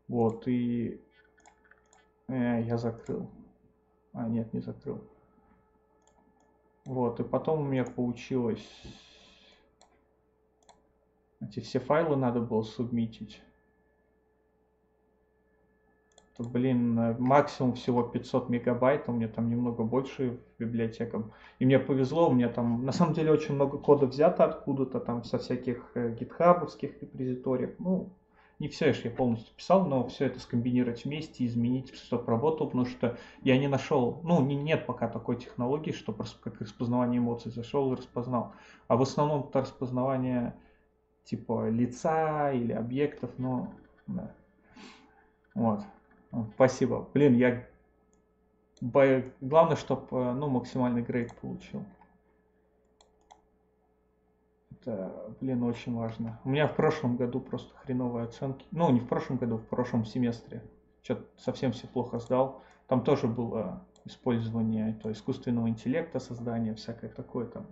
Вот, и я закрыл. Нет, не закрыл. Вот, и потом у меня получилось, эти все файлы надо было субмитить. Максимум всего 500 мегабайт, у меня там немного больше в библиотеках. И мне повезло, у меня там на самом деле очень много кода взято откуда-то, там со всяких гитхабовских репозиториев. Не все я полностью писал, но все это скомбинировать вместе, изменить, чтобы работало, потому что я не нашел, нет пока такой технологии, что просто как распознавание эмоций зашел и распознал. А в основном это распознавание типа лица или объектов, да. Вот. Спасибо. Главное, чтобы максимальный грейд получил. Это, очень важно. У меня в прошлом году просто хреновые оценки. Не в прошлом году, в прошлом семестре. Что-то совсем все плохо сдал. Там тоже было использование искусственного интеллекта, создание, всякое такое там.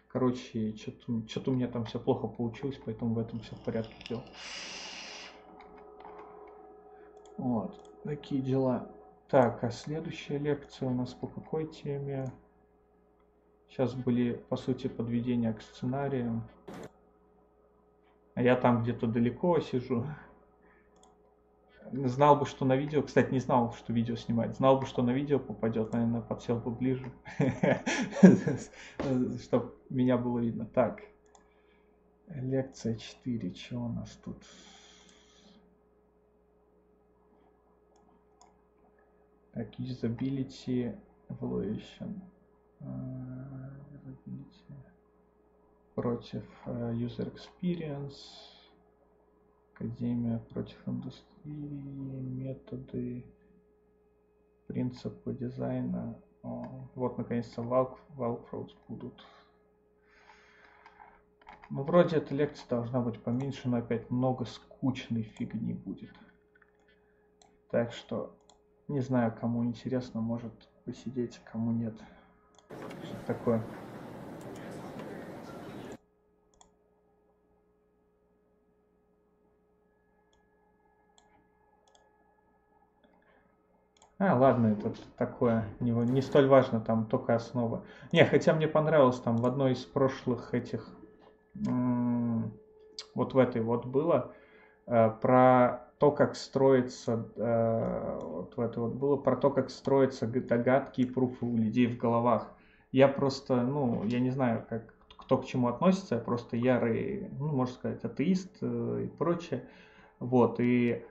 Короче, что-то у меня там все плохо получилось, поэтому в этом все в порядке дел. Вот, такие дела. Так, а следующая лекция у нас по какой теме? Сейчас были, по сути, подведения к сценариям. А я там где-то далеко сижу. Знал бы, что на видео... Кстати, не знал, что видео снимать. Знал бы, что на видео попадет, наверное, подсел бы ближе. Чтобы меня было видно. Так. Лекция 4. Что у нас тут? Так, usability evaluation. Против user experience. Академия против индустрии. Методы. Принципы дизайна. Вот, наконец-то, walkthroughs будут. Вроде эта лекция должна быть поменьше, но опять много скучной фигни будет. Так что, не знаю, кому интересно, может посидеть, кому нет. Что такое? Ладно, это такое, не столь важно, там только основа. Не, хотя мне понравилось там в одной из прошлых этих, вот в этой вот было, про то, как строится, вот в этой вот было, про то, как строятся догадки и пруфы у людей в головах. Я просто, я не знаю, как, кто к чему относится, я просто ярый, можно сказать, атеист и прочее. Вот, и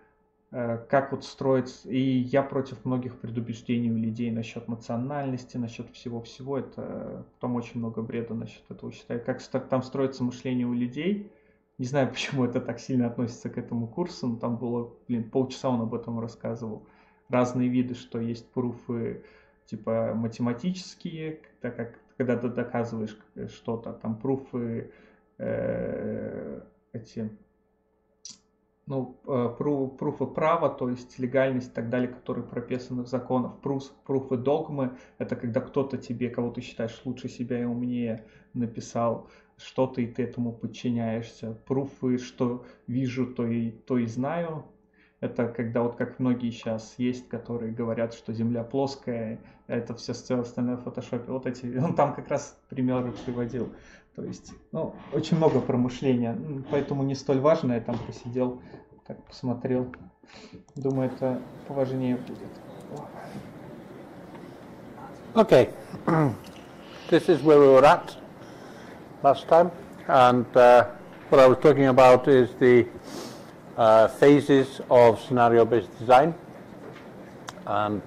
как вот строится, и я против многих предубеждений у людей насчет национальности, насчет всего-всего, это там очень много бреда насчет этого считаю, как там строится мышление у людей, не знаю, почему это так сильно относится к этому курсу, но там было, полчаса он об этом рассказывал, разные виды, что есть пруфы, типа математические, так как когда ты доказываешь что-то, там пруфы эти пруфы права, то есть легальность и так далее, которые прописаны в законах. Пруфы догмы, это когда кто-то тебе, кого ты считаешь лучше себя и умнее, написал что-то, и ты этому подчиняешься. Пруфы, что вижу, то и знаю. Это когда вот как многие сейчас есть, которые говорят, что Земля плоская, а это все остальное в фотошопе. Вот эти, он там как раз примеры приводил. То есть, очень много промышления, поэтому не столь важно, я там посидел, так посмотрел. Думаю, это поважнее будет. Okay, this is where we were at last time, and what I was talking about is the phases of scenario-based design, and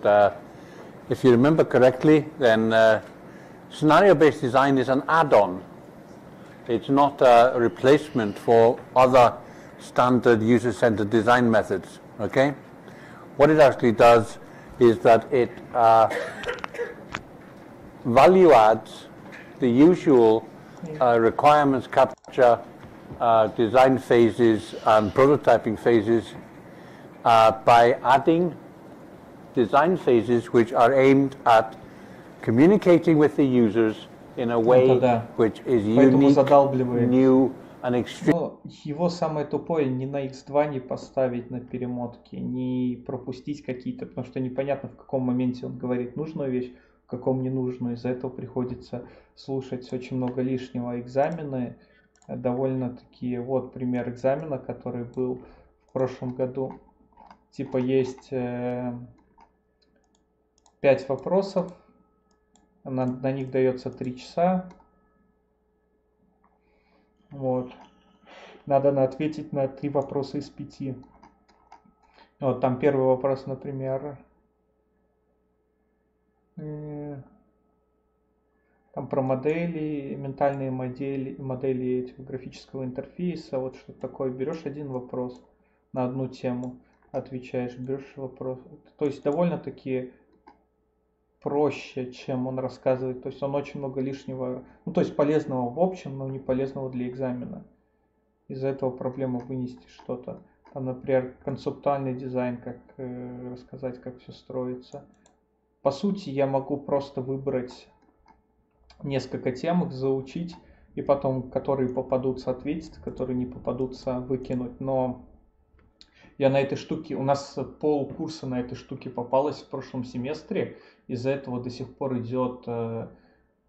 if you remember correctly, then scenario-based design is an add-on. It's not a replacement for other standard user-centered design methods, okay? What it actually does is that it value adds the usual requirements capture, design phases and prototyping phases by adding design phases which are aimed at communicating with the users in a way which is unique, new and extreme. Его самое тупое не на X2 не поставить на перемотке, не пропустить какие-то, потому что непонятно, в каком моменте он говорит нужную вещь, в каком ненужную. Из-за этого приходится слушать очень много лишнего. Экзамены довольно-таки, вот пример экзамена, который был в прошлом году. Типа есть 5 вопросов, на них дается 3 часа. Вот. Надо ответить на 3 вопроса из 5. Вот там первый вопрос, например, там про модели, ментальные модели этих графического интерфейса, вот что такое. Берешь один вопрос на одну тему, отвечаешь, берешь вопрос. То есть довольно-таки проще, чем он рассказывает. То есть он очень много лишнего, то есть полезного в общем, но не полезного для экзамена. Из-за этого проблема вынести что-то. Там, например, концептуальный дизайн, как рассказать, как все строится. По сути, я могу просто выбрать несколько тем, их заучить, и потом, которые попадутся, ответить, которые не попадутся, выкинуть. Но я на этой штуке, у нас полкурса на этой штуке попалось в прошлом семестре, из-за этого до сих пор идет,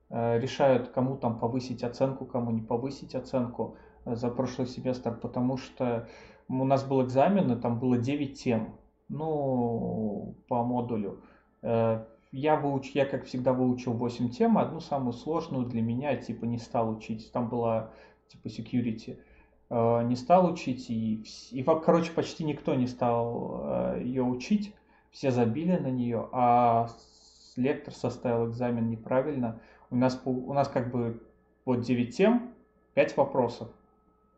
решают, кому там повысить оценку, кому не повысить оценку за прошлый семестр, потому что у нас был экзамен, и там было 9 тем, по модулю. Я, как всегда, выучил 8 тем, одну самую сложную для меня, не стал учить. Там была, security. Не стал учить, короче, почти никто не стал ее учить. Все забили на нее, а лектор составил экзамен неправильно. У нас как бы вот 9 тем, 5 вопросов.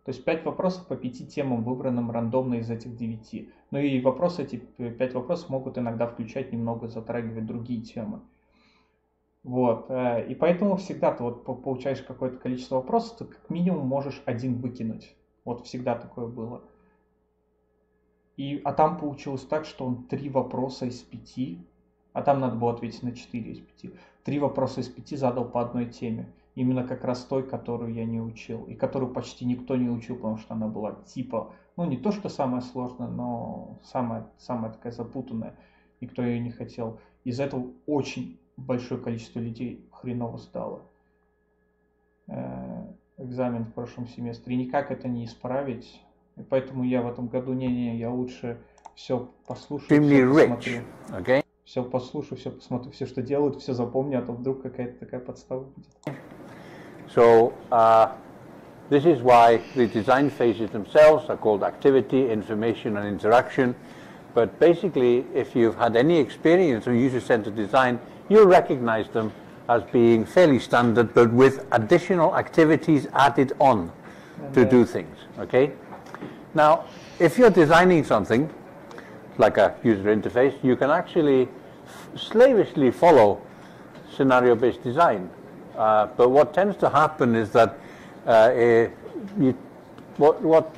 То есть 5 вопросов по 5 темам, выбранным рандомно из этих 9. И вопросы, эти 5 вопросов могут иногда включать, немного затрагивать другие темы. Вот. И поэтому всегда ты получаешь какое-то количество вопросов, ты как минимум можешь один выкинуть. Вот всегда такое было. А там получилось так, что он 3 вопроса из 5, а там надо было ответить на 4 из 5. 3 вопроса из 5 задал по одной теме. Именно как раз той, которую я не учил. И которую почти никто не учил, потому что она была не то что самая сложная, но самая такая запутанная. никто ее не хотел. Из-за этого очень большое количество людей хреново сдало экзамен в прошлом семестре. И никак это не исправить. И поэтому я в этом году, я лучше все послушаю, все посмотрю. Okay? Все послушаю, все посмотрю, все, что делают, все запомню, а то вдруг какая-то такая подстава будет. So, this is why the design phases themselves are called activity, information, and interaction. But basically, if you've had any experience of user-centered design, you'll recognize them as being fairly standard, but with additional activities added on to do things. Okay? Now, if you're designing something, like a user interface, you can actually slavishly follow scenario-based design. But what tends to happen is that what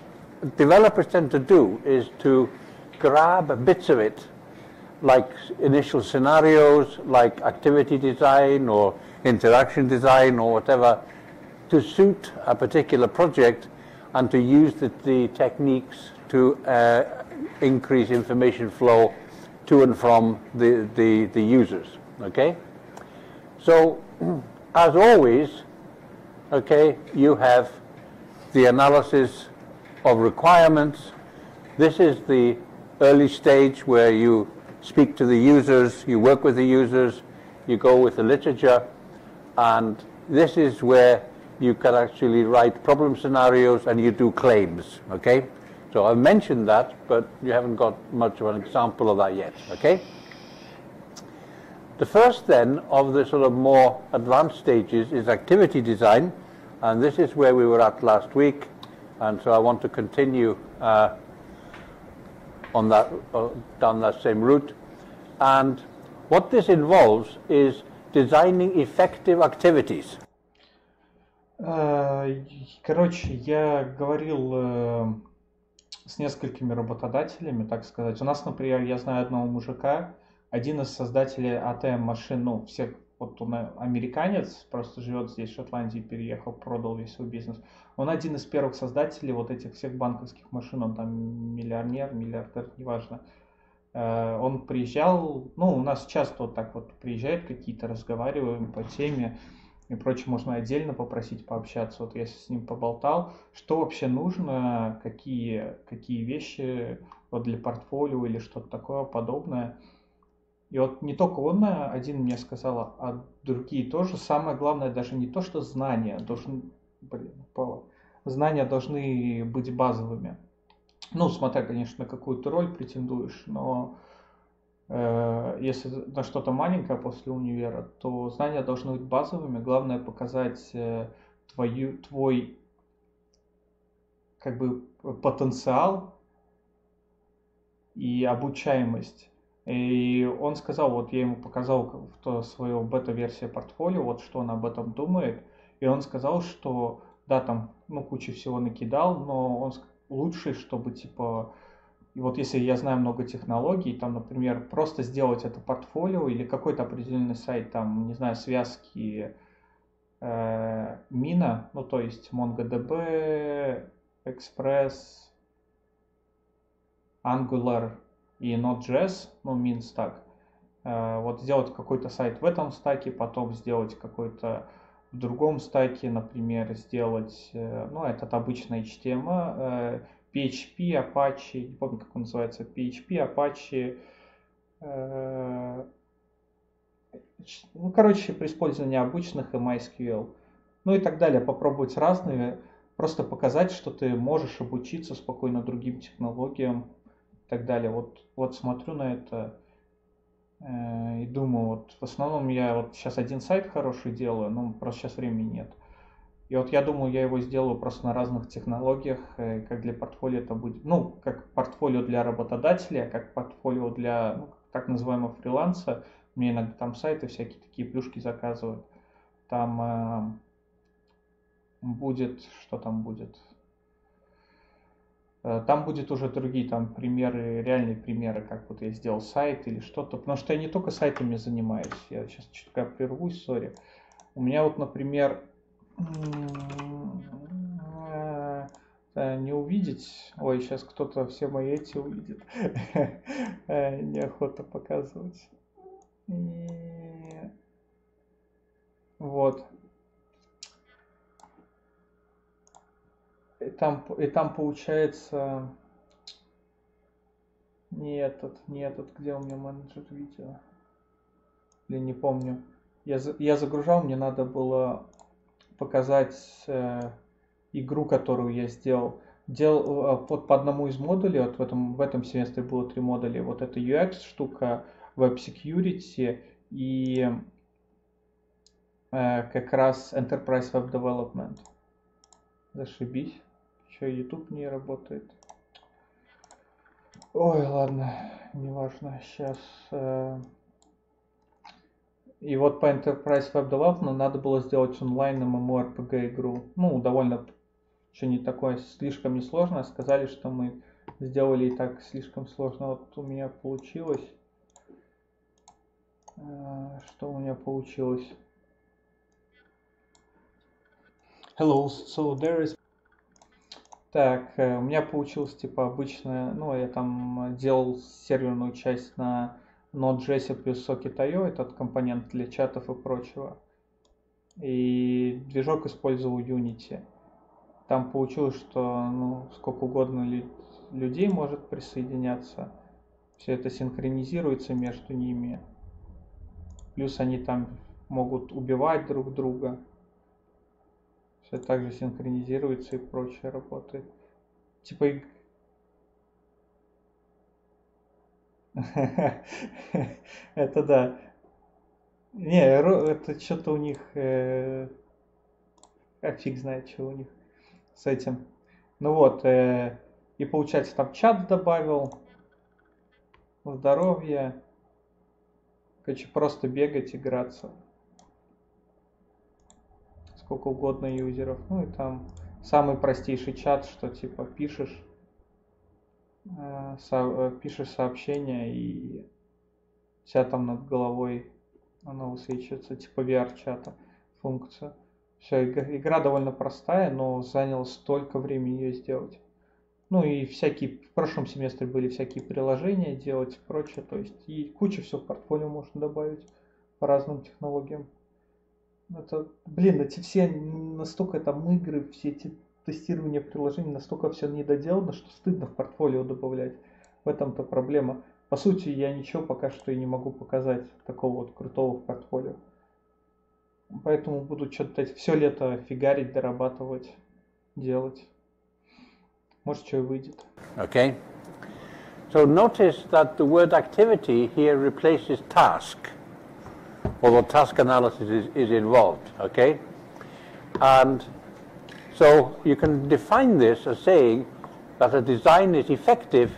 developers tend to do is to grab bits of it, like initial scenarios, like activity design or interaction design or whatever, to suit a particular project and to use the techniques to increase information flow to and from the users. Okay? So, as always, okay, you have the analysis of requirements. This is the early stage where you speak to the users, you work with the users, you go with the literature, and this is where you can actually write problem scenarios and you do claims, okay? So I've mentioned that, but you haven't got much of an example of that yet, okay? The first then of the sort of more advanced stages is activity design, and this is where we were at last week, and so I want to continue on that, down that same route. And what this involves is designing effective activities. Короче, я говорил с несколькими работодателями, так сказать. У нас, например, я знаю одного мужика, один из создателей ATM-машин, ну, всех, вот он американец, просто живет здесь, в Шотландии, переехал, продал весь свой бизнес. Он один из первых создателей вот этих всех банковских машин, он там миллиардер, неважно. Он приезжал, ну, у нас часто вот так вот приезжают какие-то, разговариваем по теме и прочее, можно отдельно попросить пообщаться. Вот я с ним поболтал, что вообще нужно, какие вещи вот для портфолио или что-то такое подобное. И вот не только он один мне сказал, а другие тоже. Самое главное даже не то, что знания должны быть базовыми. Ну, смотря, конечно, на какую ты роль претендуешь, но если на что-то маленькое после универа, то знания должны быть базовыми. Главное показать твой как бы потенциал и обучаемость. И он сказал, вот я ему показал свою бета-версию портфолио, вот что он об этом думает. И он сказал, что да, там, ну, кучу всего накидал, но он лучше, чтобы, типа, и вот если я знаю много технологий, там, например, просто сделать это портфолио или какой-то определенный сайт, там, не знаю, связки Мина, ну, то есть MongoDB, Express, Angular и Node.js, ну, min стак. Вот сделать какой-то сайт в этом стаке, потом сделать какой-то в другом стаке, например, сделать, ну, этот обычный HTML, PHP, Apache, не помню, как он называется, PHP, Apache, ну, короче, при использовании обычных и MySQL, ну и так далее, попробовать разные, просто показать, что ты можешь обучиться спокойно другим технологиям и так далее. Вот смотрю на это и думаю, вот в основном я вот сейчас один сайт хороший делаю, но просто сейчас времени нет. И вот я думаю, я его сделаю просто на разных технологиях, как для портфолио это будет, ну, как портфолио для работодателя, как портфолио для, ну, так называемого фриланса. Мне иногда там сайты всякие такие плюшки заказывают. Там будет, что там будет? Там будет уже другие там примеры, реальные примеры, как вот я сделал сайт или что-то. Потому что я не только сайтами занимаюсь. Я сейчас чутка прервусь, сори. У меня вот, например, не увидеть. Ой, сейчас кто-то все мои эти увидит. Неохота показывать. Вот. И там получается не этот, где у меня менеджер видео. Блин, не помню. Я загружал, мне надо было показать игру, которую я сделал. Делал по одному из модулей, вот в этом семестре было 3 модуля. Вот это UX штука, Web Security и как раз Enterprise Web Development. Зашибись. Еще YouTube не работает. Ой, ладно, неважно. Сейчас. И вот по Enterprise Web Development надо было сделать онлайн MMORPG игру. Ну, довольно, что не такое, слишком несложно. Сказали, что мы сделали и так слишком сложно. Вот у меня получилось. Что у меня получилось? Hello, so there is... Так, у меня получилось типа обычная, ну, я там делал серверную часть на Node.js плюс Socket.io, этот компонент для чатов и прочего. И движок использовал Unity. Там получилось, что ну, сколько угодно людей может присоединяться. Все это синхронизируется между ними. Плюс они там могут убивать друг друга. Все также синхронизируется и прочее работает. Типа... Это да. Не, это что-то у них... А фиг знает, что у них с этим. Ну вот, и получается там чат добавил. Здоровье. Короче, просто бегать, играться. Сколько угодно юзеров. Ну и там самый простейший чат, что типа пишешь сообщение и у тебя там над головой оно высвечивается, типа VR-чата функция. Все, игра довольно простая, но заняло столько времени ее сделать. Ну и всякие, в прошлом семестре были всякие приложения делать и прочее, то есть и куча всего в портфолио можно добавить по разным технологиям. Это, блин, эти все настолько там игры, все эти тестирования приложений, настолько все недоделано, что стыдно в портфолио добавлять. В этом-то проблема. По сути, я ничего пока что и не могу показать такого вот крутого в портфолио. Поэтому буду что-то все лето фигарить, дорабатывать, делать. Может, что и выйдет. Okay. So notice that the word activity here replaces task, although task analysis is involved, okay? And so you can define this as saying that a design is effective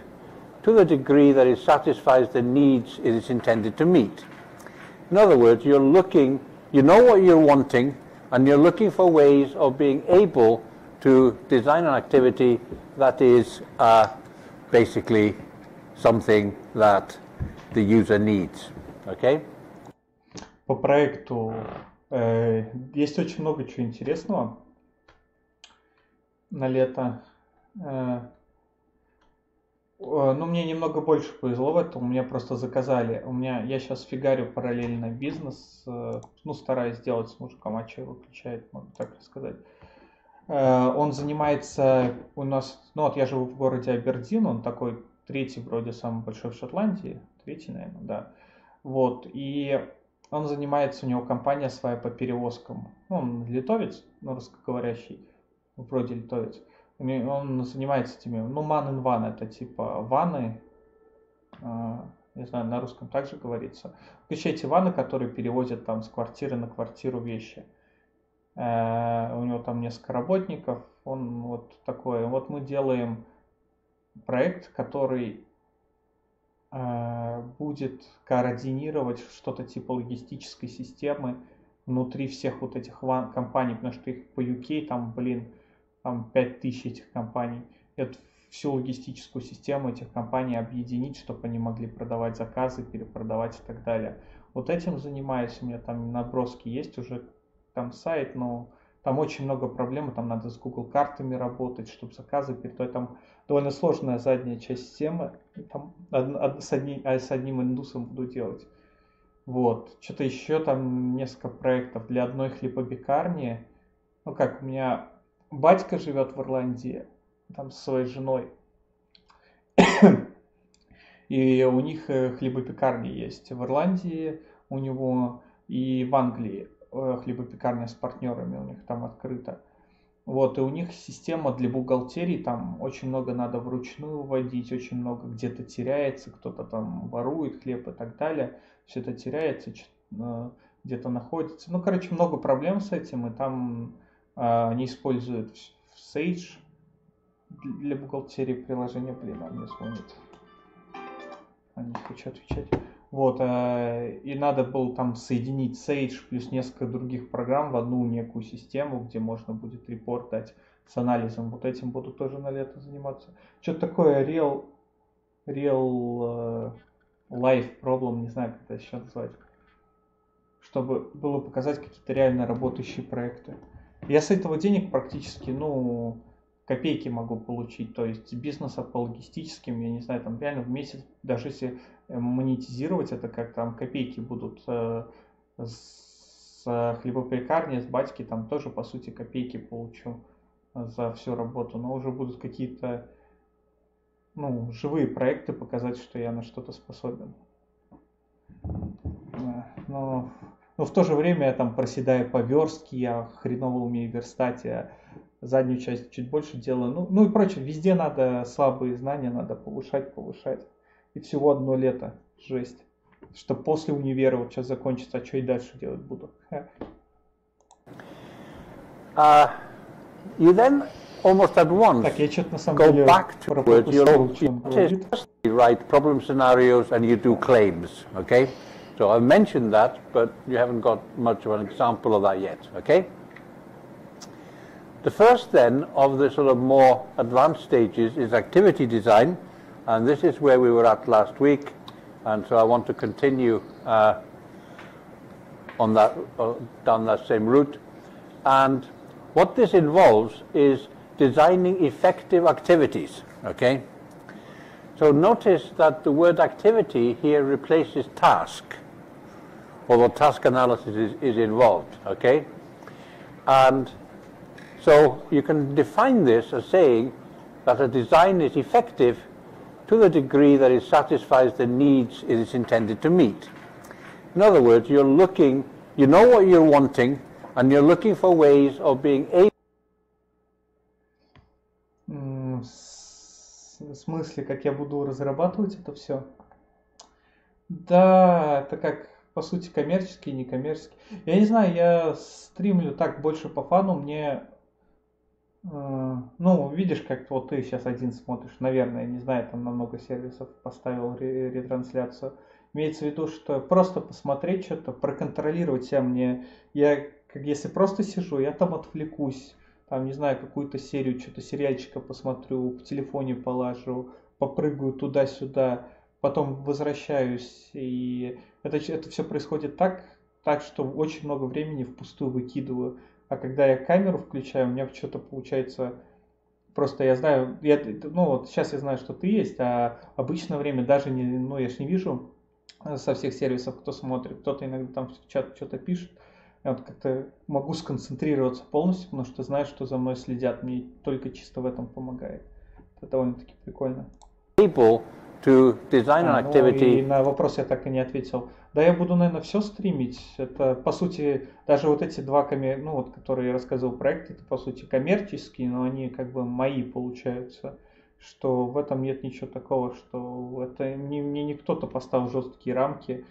to the degree that it satisfies the needs it is intended to meet. In other words, you're looking, you know what you're wanting, and you're looking for ways of being able to design an activity that is basically something that the user needs. Okay? По проекту есть очень много чего интересного на лето. Ну, мне немного больше повезло в этом, меня просто заказали. Я сейчас фигарю параллельно бизнес, ну, стараюсь сделать с мужиком, а что его включает, можно так сказать. Он занимается у нас, ну вот я живу в городе Абердин, он такой третий вроде самый большой в Шотландии, третий, наверное, да. Вот, и он занимается, у него компания своя по перевозкам. Ну, он литовец, ну, русскоговорящий, вроде литовец. Он занимается этими, ну, man in van, это типа ваны, не знаю, на русском также говорится. Короче, эти ваны, которые перевозят там с квартиры на квартиру вещи. У него там несколько работников, он вот такой. Вот мы делаем проект, который будет координировать что-то типа логистической системы внутри всех вот этих компаний, потому что их по UK там, блин, там 5000 этих компаний. И вот всю логистическую систему этих компаний объединить, чтобы они могли продавать заказы, перепродавать и так далее. Вот этим занимаюсь, у меня там наброски есть уже, там сайт, но Там очень много проблем, там надо с Google картами работать, чтобы заказы передавать. Там довольно сложная задняя часть системы. Там с одним индусом буду делать. Вот. Что-то еще там несколько проектов для одной хлебопекарни. Ну как, у меня батька живет в Ирландии, там со своей женой. И у них хлебопекарни есть в Ирландии, у него и в Англии хлебопекарня с партнерами у них там открыта. Вот, и у них система для бухгалтерии, там очень много надо вручную вводить, очень много где-то теряется, кто-то там ворует хлеб и так далее. Все это теряется, где-то находится. Ну, короче, много проблем с этим, и там они используют Sage для бухгалтерии приложения. Блин, он мне звонит. А не хочу отвечать. Вот, и надо было там соединить Sage плюс несколько других программ в одну некую систему, где можно будет репорт дать с анализом. Вот этим буду тоже на лето заниматься. Что-то такое real life problem, не знаю, как это еще назвать. Чтобы было показать какие-то реально работающие проекты. Я с этого денег практически, копейки могу получить. То есть бизнеса по логистическим, я не знаю, там реально в месяц, даже если монетизировать это, как там копейки будут с хлебопекарни, с батьки, там тоже по сути копейки получу за всю работу. Но уже будут какие-то живые проекты показать, что я на что-то способен. Но в то же время я там проседаю по верстке, я хреново умею верстать, я заднюю часть чуть больше делаю. Ну и прочее, везде надо слабые знания, надо повышать. И всего одно лето. Жесть. Что после универа вот сейчас закончится, а что и дальше делать буду. You then almost at once Так, я что-то на самом go деле back to it. пропустил, You write problem scenarios and you do claims, okay? So I've mentioned that, but you haven't got much of an example of that yet, okay? The first then of the sort of more advanced stages is activity design, and this is where we were at last week, and so I want to continue on that down that same route. And what this involves is designing effective activities, okay? So notice that the word activity here replaces task, although task analysis is involved, okay? And so you can define this as saying that a design is effective to the degree that it satisfies the needs it is intended to meet. In other words, you're looking, you know what you're wanting, and you're looking for ways of being able. В смысле, как я буду разрабатывать это все? Да, это как, по сути, коммерческий, некоммерческий. Я не знаю, я стримлю так больше по фану, мне... видишь, как вот ты сейчас один смотришь, наверное, не знаю, там на много сервисов поставил ретрансляцию. Имеется в виду, что просто посмотреть что-то, проконтролировать себя если просто сижу, я там отвлекусь, там, не знаю, какую-то серию, что-то сериальчика посмотрю, в телефоне положу, попрыгаю туда-сюда, потом возвращаюсь, и это все происходит так, что очень много времени впустую выкидываю. А когда я камеру включаю, у меня что-то получается, просто я знаю, вот сейчас я знаю, что ты есть, а обычное время даже я ж не вижу со всех сервисов, кто смотрит, кто-то иногда там в чат что-то пишет. Я вот как-то могу сконцентрироваться полностью, потому что знаю, что за мной следят. Мне только чисто в этом помогает. Это довольно-таки прикольно. People to design an activity. И на вопрос я так и не ответил. Да, я буду, наверное, все стримить. Это, по сути, даже вот эти два, которые я рассказывал проекты, это, по сути, коммерческие, но они как бы мои получаются. Что в этом нет ничего такого, что это мне не кто-то поставил жесткие рамки,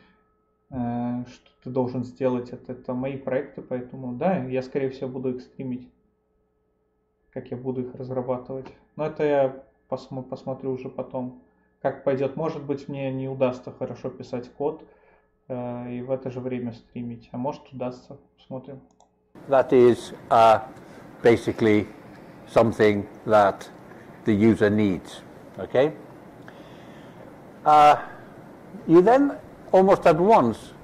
что ты должен сделать. Это мои проекты, поэтому, да, я, скорее всего, буду их стримить, как я буду их разрабатывать. Но это я посмотрю уже потом, как пойдет. Может быть, мне не удастся хорошо писать код и в это же время стримить, а может удастся. Посмотрим. That is basically something that the user needs, okay? You then almost at once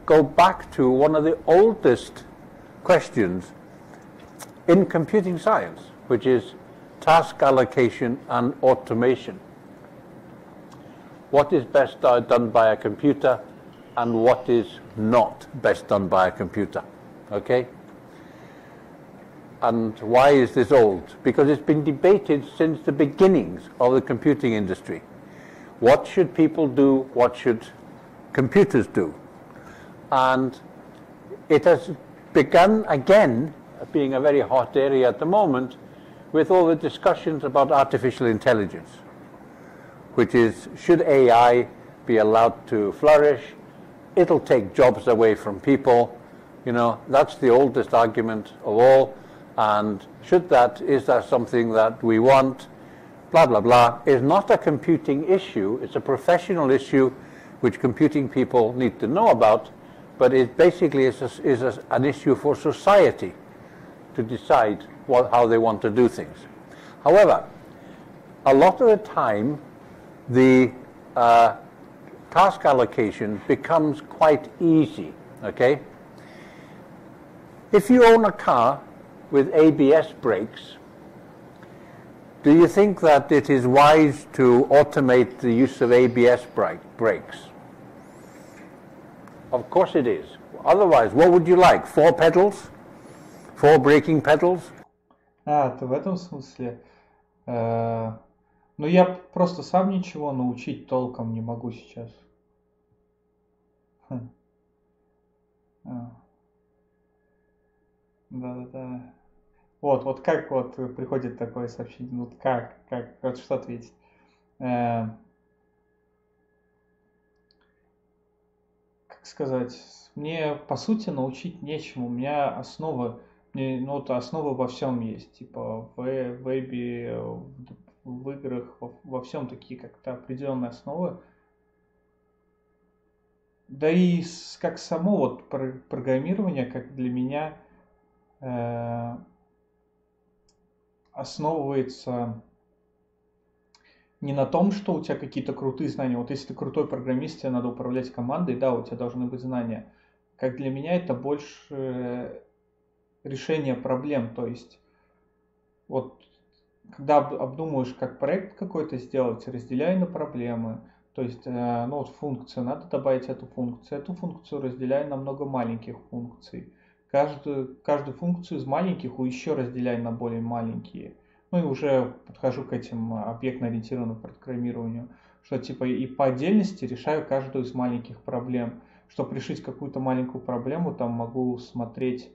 go back to one of the oldest questions in computing science, which is task allocation and automation. What is best done by a computer and what is not best done by a computer, okay? And why is this old? Because it's been debated since the beginnings of the computing industry. What should people do? What should computers do? And it has begun again being a very hot area at the moment with all the discussions about artificial intelligence, which is, should AI be allowed to flourish? It'll take jobs away from people. You know, that's the oldest argument of all. And is that something that we want? Blah, blah, blah. Is not a computing issue. It's a professional issue which computing people need to know about, but it basically is an issue for society to decide how they want to do things. However, a lot of the time, the task allocation becomes quite easy, okay? If you own a car with ABS brakes, do you think that it is wise to automate the use of ABS brakes? Of course it is. Otherwise, what would you like? 4 pedals? 4 braking pedals? Ты в этом смысле? Ну, я просто сам ничего научить толком не могу сейчас. Да-да-да. Вот как вот приходит такое сообщение, вот как, вот что ответить? Как сказать, мне по сути научить нечему, у меня основы, основы во всем есть, типа в вебе, в играх, во всем такие как-то определенные основы. Да и как само вот программирование, как для меня основывается не на том, что у тебя какие-то крутые знания. Вот если ты крутой программист, тебе надо управлять командой, да, у тебя должны быть знания. Как для меня это больше решение проблем. То есть вот когда обдумываешь, как проект какой-то сделать, разделяй на проблемы. То есть, ну вот функцию, надо добавить эту функцию разделяй на много маленьких функций. Каждую функцию из маленьких еще разделяй на более маленькие. Ну и уже подхожу к этим объектно-ориентированному программированию, что типа и по отдельности решаю каждую из маленьких проблем. Чтобы решить какую-то маленькую проблему, там могу смотреть,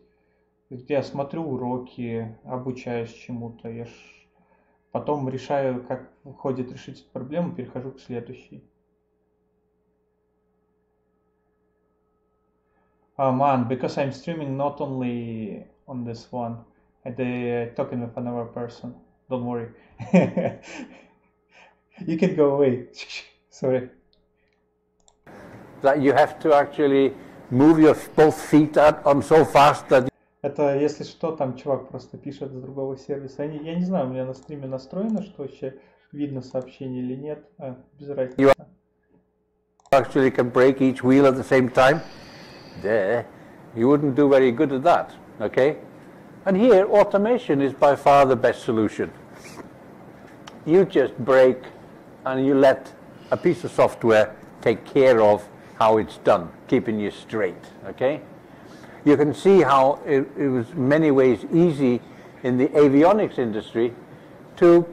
я смотрю уроки, обучаюсь чему-то, потом решаю, как выходит решить эту проблему, перехожу к следующей. Oh man, because I'm streaming not only on this one, I'm talking with another person. Don't worry. You can go away. Sorry. That you have to actually move your both feet on so fast that... Это, если что, там чувак просто пишет с другого сервиса. Я не знаю, у меня на стриме настроено, что вообще видно сообщение или нет. Без разницы. You actually can break each wheel at the same time. There, you wouldn't do very good at that, okay? And here, automation is by far the best solution. You just brake and you let a piece of software take care of how it's done, keeping you straight, okay? You can see how it was many ways easy in the avionics industry to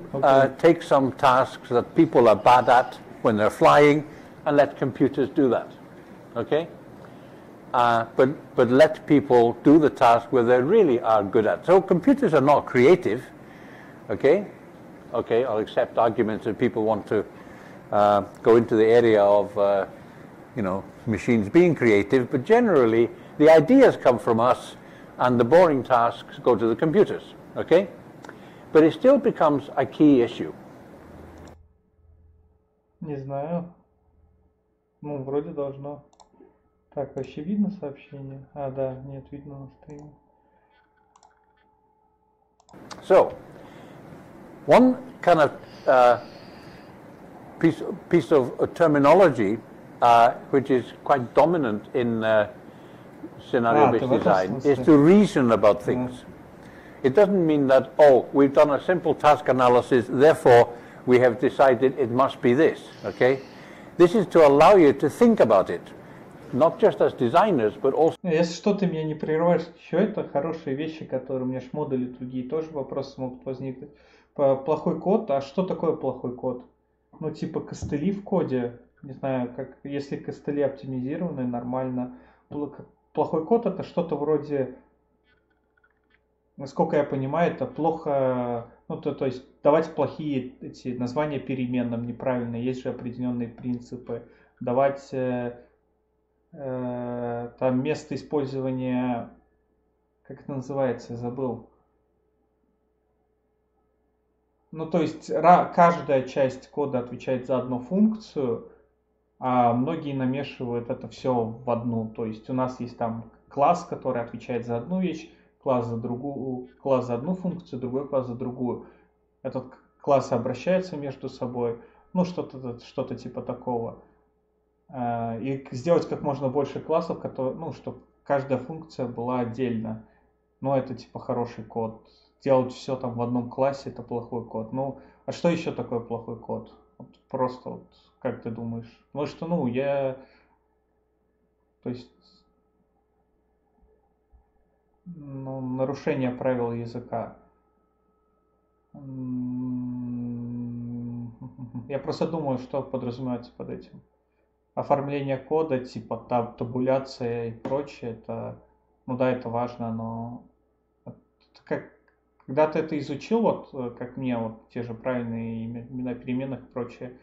take some tasks that people are bad at when they're flying and let computers do that, okay? But let people do the task where they really are good at. So computers are not creative, okay? Okay, I'll accept arguments if people want to go into the area of, machines being creative, but generally the ideas come from us and the boring tasks go to the computers, okay? But it still becomes a key issue. Не знаю. Ну, вроде должно. Так, вообще видно сообщение? Да, нет, видно на стриме. So, one kind of piece of terminology which is quite dominant in scenario-based design is to reason about things. It doesn't mean that, oh, we've done a simple task analysis, therefore we have decided it must be this, okay? This is to allow you to think about it, not just as designers, but also... Если что, ты меня не прерываешь, еще это хорошие вещи, которые у меня модули другие, тоже вопросы могут возникнуть. Плохой код, а что такое плохой код? Ну, типа костыли в коде, не знаю, как если костыли оптимизированы, нормально. Плохой код это что-то вроде, насколько я понимаю, это плохо, ну, то есть давать плохие эти названия переменным неправильно, есть же определенные принципы. Давать там место использования, как это называется, я забыл. Ну, то есть каждая часть кода отвечает за одну функцию, а многие намешивают это все в одну. То есть у нас есть там класс, который отвечает за одну вещь, класс за другую, класс за одну функцию, другой класс за другую. Этот класс обращается между собой, ну, что-то типа такого. И сделать как можно больше классов, которые, ну, чтобы каждая функция была отдельно. Ну, это типа хороший код. Делать все там в одном классе — это плохой код. Ну, а что еще такое плохой код? Вот просто вот, как ты думаешь? Потому что, ну, то есть, ну, нарушение правил языка. Я просто думаю, что подразумевается под этим. Оформление кода, типа табуляция и прочее, это, ну да, это важно, но когда ты это изучил, вот как мне, вот те же правильные имена переменных и прочее,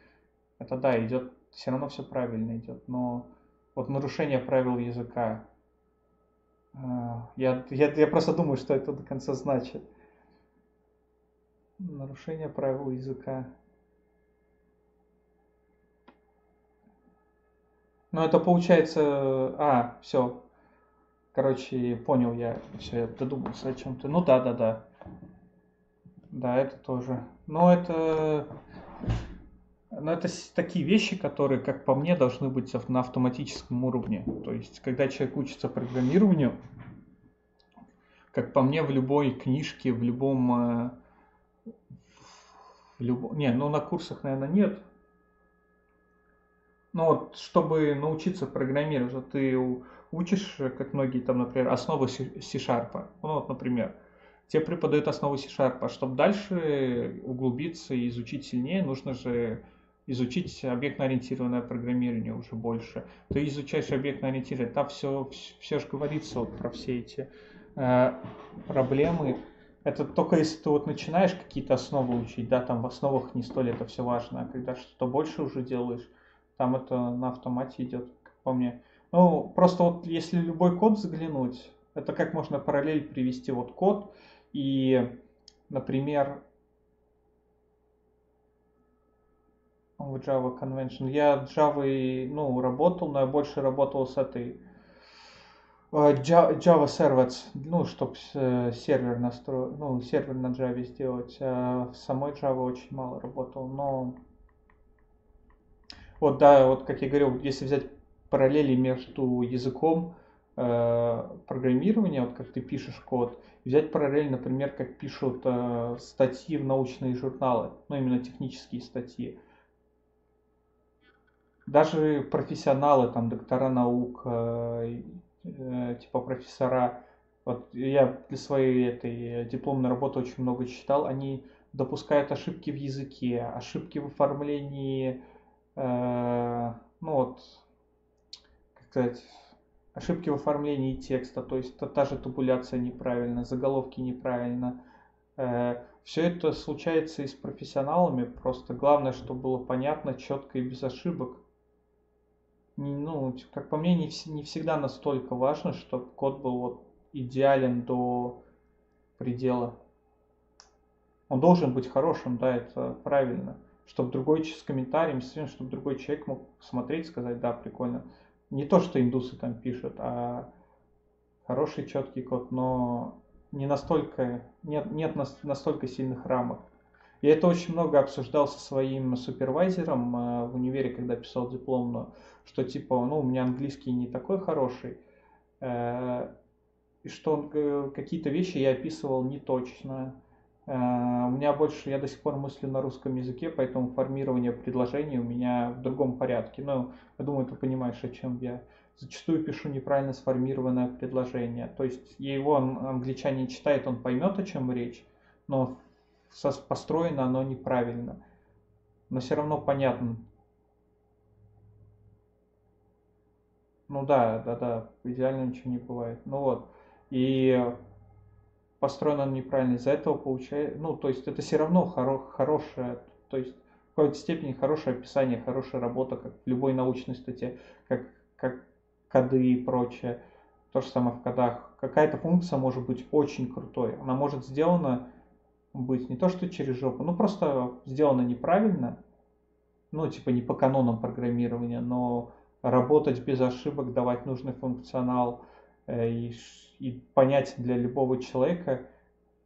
это да, идет, все равно все правильно идет, но вот нарушение правил языка, я просто думаю, что это до конца значит. Нарушение правил языка. Ну, это получается... все. Короче, понял я. Все, я додумался о чем-то. Ну, да. Да, это тоже. Но это такие вещи, которые, как по мне, должны быть на автоматическом уровне. То есть, когда человек учится программированию, как по мне, в любой книжке, в любом... Не, ну на курсах, наверное, нет. Ну вот, чтобы научиться программировать, ты учишь, как многие там, например, основы C-Sharp. Ну вот, например, тебе преподают основы C-Sharp. Чтобы дальше углубиться и изучить сильнее, нужно же изучить объектно-ориентированное программирование уже больше. Ты изучаешь объектно-ориентированное, там все же говорится вот про все эти проблемы. Это только если ты вот начинаешь какие-то основы учить, да, там в основах не столь это все важно, а когда что-то больше уже делаешь, там это на автомате идет, как по мне. Ну, просто вот если любой код заглянуть, это как можно параллель привести вот код и, например, в Java Convention. Я Java, ну, работал, но я больше работал с этой Java Servers, ну, чтобы сервер настроить, ну, сервер на Java сделать. А в самой Java очень мало работал, но вот, да, вот как я говорил, если взять параллели между языком программирования, вот как ты пишешь код, взять параллель, например, как пишут статьи в научные журналы, ну, именно технические статьи. Даже профессионалы, там, доктора наук, типа профессора, вот я для своей этой дипломной работы очень много читал, они допускают ошибки в языке, ошибки в оформлении, ну вот, как сказать, ошибки в оформлении текста, то есть та же табуляция неправильно, заголовки неправильно. Все это случается и с профессионалами, просто главное, чтобы было понятно, четко и без ошибок. Ну, как по мне, не всегда настолько важно, чтобы код был вот идеален до предела. Он должен быть хорошим, да, это правильно. Чтобы другой с комментарием, чтобы другой человек мог посмотреть, сказать, да, прикольно. Не то, что индусы там пишут, а хороший четкий код, но не настолько, нет настолько сильных рамок. Я это очень много обсуждал со своим супервайзером в универе, когда писал дипломную, что типа, ну, у меня английский не такой хороший, и что какие-то вещи я описывал не точно. У меня больше, я до сих пор мыслю на русском языке, поэтому формирование предложений у меня в другом порядке. Но я думаю, ты понимаешь, о чем я. Зачастую пишу неправильно сформированное предложение. То есть его англичанин читает, он поймет, о чем речь, но построено оно неправильно. Но все равно понятно. Ну да, идеально ничего не бывает. Ну вот. И построено оно неправильно. Из-за этого получается, ну, то есть это все равно хорошее, то есть в какой-то степени хорошее описание, хорошая работа, как в любой научной статье, как коды и прочее. То же самое в кодах. Какая-то функция может быть очень крутой. Она может сделана быть не то что через жопу, ну просто сделана неправильно, ну типа не по канонам программирования, но работать без ошибок, давать нужный функционал и понять для любого человека,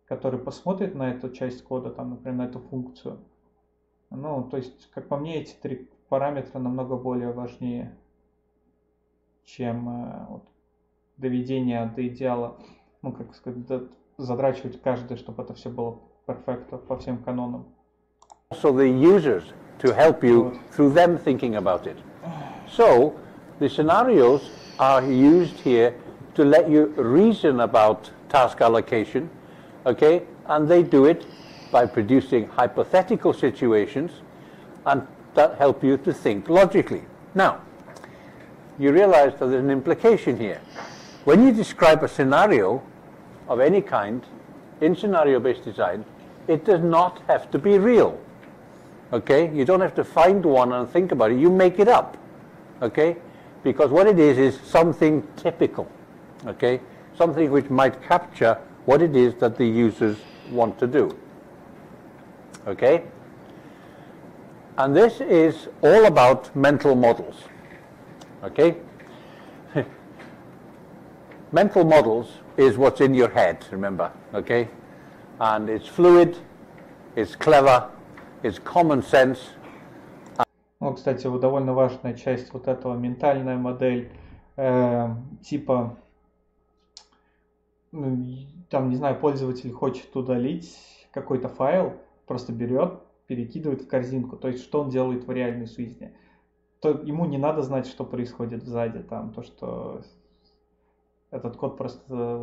который посмотрит на эту часть кода, там, например, на эту функцию. Ну, то есть, как по мне, эти три параметра намного более важнее, чем вот, доведение до идеала. Ну, как сказать, задрачивать каждое, чтобы это все было перфекто по всем канонам. Also the users to help you Вот. through them thinking about it. So the scenarios are used here to let you reason about task allocation, okay? And they do it by producing hypothetical situations and that help you to think logically. Now, you realize that there's an implication here. When you describe a scenario of any kind in scenario-based design, it does not have to be real. Okay, you don't have to find one and think about it. You make it up, okay? Because what it is something typical, okay? Something which might capture what it is that the users want to do, okay? And this is all about mental models, okay? Mental models is what's in your head, remember, okay? And it's fluid, it's clever, it's common sense. Ну, кстати, вот довольно важная часть вот этого, ментальная модель, типа, ну, там, не знаю, пользователь хочет удалить какой-то файл, просто берет, перекидывает в корзинку. То есть, что он делает в реальной жизни. То ему не надо знать, что происходит сзади, там, то, что этот код просто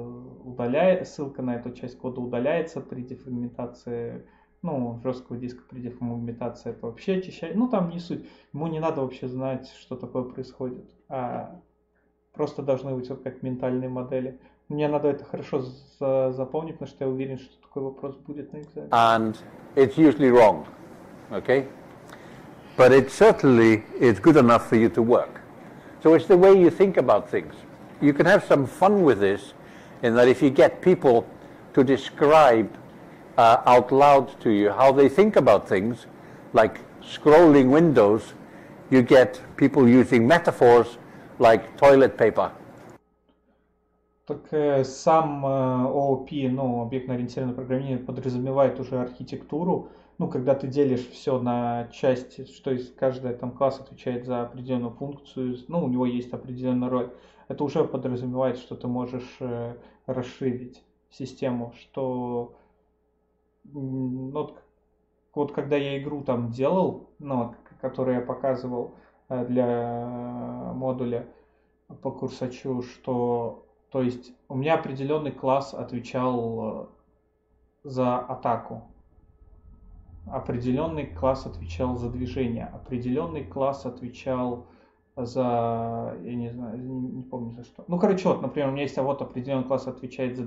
удаляет, ссылка на эту часть кода удаляется при дефрагментации, ну, жесткого диска при дефрагментации, это вообще очищает, ну, там не суть. Ему не надо вообще знать, что такое происходит, а просто должны быть вот как ментальные модели. Мне надо это хорошо запомнить, потому что я уверен, что такой вопрос будет на экзамене. And it's usually wrong, okay? But it certainly is good enough for you to work. So it's the way you think about things. You can have some fun with this in that if you get people to describe out loud to you how they think about things, like scrolling windows, you get people using metaphors like toilet paper. Так сам ООП, ну, объектно-ориентированное программирование, подразумевает уже архитектуру, ну, когда ты делишь все на части, что есть каждый там класс отвечает за определенную функцию, ну, у него есть определенная роль. Это уже подразумевает, что ты можешь расширить систему, что ну, вот когда я игру там делал, ну, которую я показывал для модуля по курсачу, что, то есть у меня определенный класс отвечал за атаку, определенный класс отвечал за движение, определенный класс отвечал за, я не знаю, не помню за что. Ну, короче, вот, например, у меня есть вот определенный класс отвечает за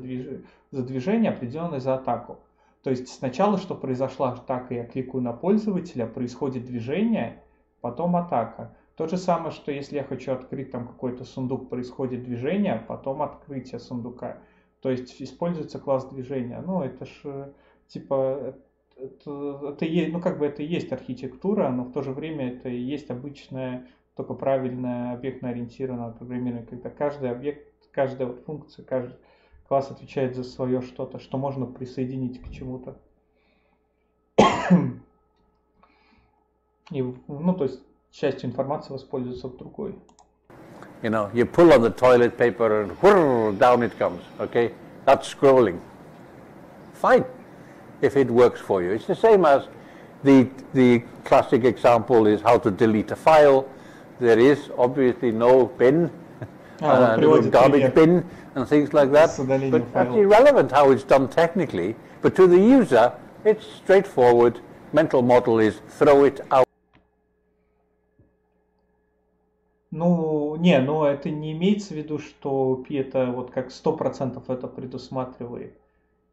движение, определенный за атаку. То есть сначала, что произошла атака, я кликаю на пользователя, происходит движение, потом атака. То же самое, что если я хочу открыть там какой-то сундук, происходит движение, потом открытие сундука. То есть используется класс движения. Ну, это ж типа, это есть, ну как бы это и есть архитектура, но в то же время это и есть обычная, только правильное объектно-ориентированное программирование, когда каждый объект, каждая вот функция, каждый класс отвечает за свое что-то, что можно присоединить к чему-то. И, ну, то есть частью информации воспользуется в другой. You know, you pull on the toilet paper and whirr, down it comes, okay? That's scrolling. Fine, if it works for you. It's the same as the classic example is how to delete a file. There is obviously no bin, no garbage bin and things like that, but that's irrelevant how it's done technically. But to the user, it's straightforward. Mental model is throw it out. Ну, но это не имеется в виду, что OP это вот как 100% это предусматривает.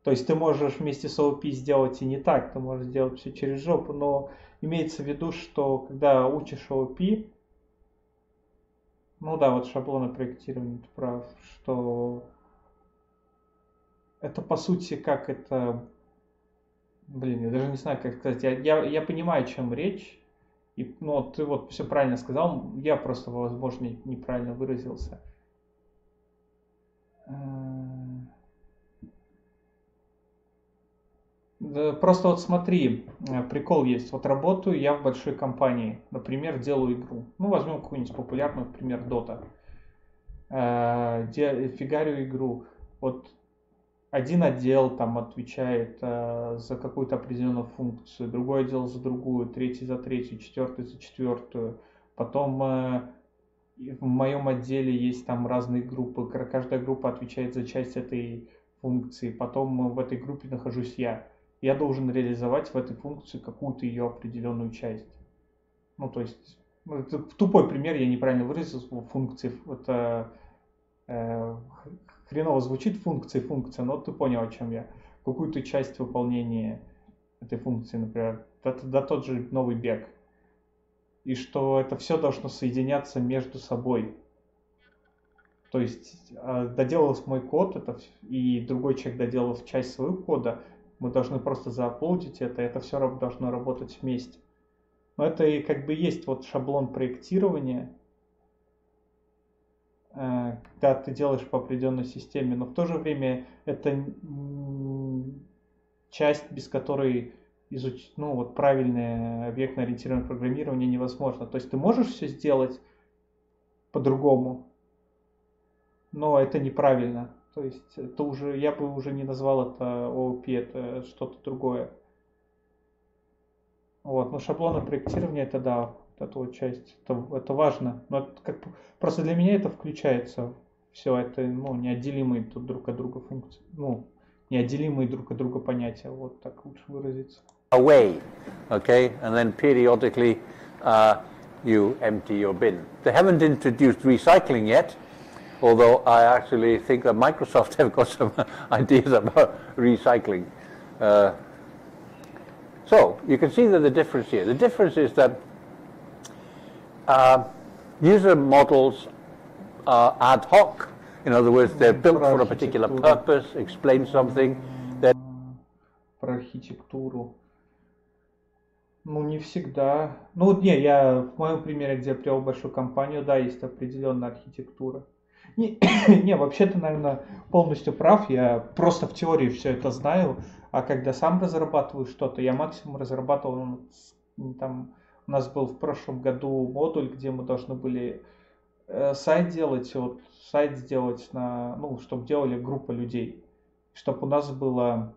То есть ты можешь вместе с OP сделать и не так, ты можешь сделать все через жопу, но имеется в виду, что когда учишь OP, ну да, вот шаблоны проектирования, ты прав, что это по сути как это, блин, я даже не знаю, как сказать, я понимаю, о чем речь. И, ну, ты вот все правильно сказал, я просто, возможно, неправильно выразился. Просто вот смотри, прикол есть. Вот работаю я в большой компании, например, делаю игру. Ну, возьмем какую-нибудь популярную, например, Dota. Фигарю игру. Вот один отдел там отвечает за какую-то определенную функцию, другой отдел за другую, третий за третью, четвертый за четвертую. Потом в моем отделе есть там разные группы, каждая группа отвечает за часть этой функции. Потом в этой группе нахожусь я. Я должен реализовать в этой функции какую-то ее определенную часть. Ну, то есть, это тупой пример, я неправильно выразился, функции, это хреново звучит функция, но ты понял, о чем я. Какую-то часть выполнения этой функции, например, да тот же новый бег. И что это все должно соединяться между собой. То есть доделав мой код, и другой человек доделал часть своего кода, мы должны просто зааплодить это все должно работать вместе. Но это и как бы есть вот шаблон проектирования, когда ты делаешь по определенной системе, но в то же время это часть, без которой изучить, ну, вот правильное объектно-ориентированное программирование невозможно. То есть ты можешь все сделать по-другому, но это неправильно. То есть это уже, я бы уже не назвал это ООП, это что-то другое. Вот, но шаблоны проектирования это да, вот эта вот часть, это важно. Но это как, просто для меня это включается все, это ну, неотделимые друг от друга функции. Ну, неотделимые друг от друга понятия, вот так лучше выразиться. Away, okay, and then periodically you empty your bin. They haven't introduced recycling yet, although I actually think that Microsoft have got some ideas about recycling. So you can see that the difference here. The difference is that user models are ad hoc. In other words, they're built for a particular purpose, explain something. Про архитектуру. Ну, не всегда. Ну, не, я в моем примере, где я привел большую компанию, да, есть определенная архитектура. Не, вообще ты, наверное, полностью прав. Я просто в теории все это знаю. А когда сам разрабатываю что-то, я максимум разрабатывал, там, у нас был в прошлом году модуль, где мы должны были сайт делать, вот, сайт сделать на, ну, чтобы делали группа людей, чтобы у нас было,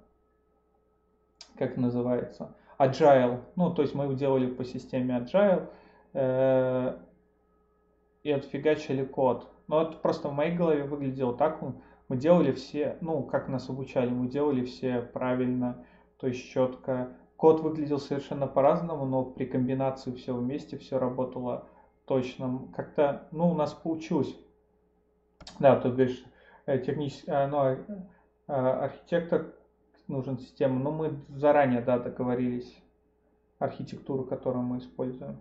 как называется, agile, ну, то есть мы его делали по системе agile и отфигачили код. Но это просто в моей голове выглядело так, мы делали все, ну, как нас обучали, мы делали все правильно, то есть четко. Код выглядел совершенно по-разному, но при комбинации всего вместе все работало точно. Как-то, ну, у нас получилось. Да, ты говоришь, архитектор нужен система, но мы заранее, да, договорились архитектуру, которую мы используем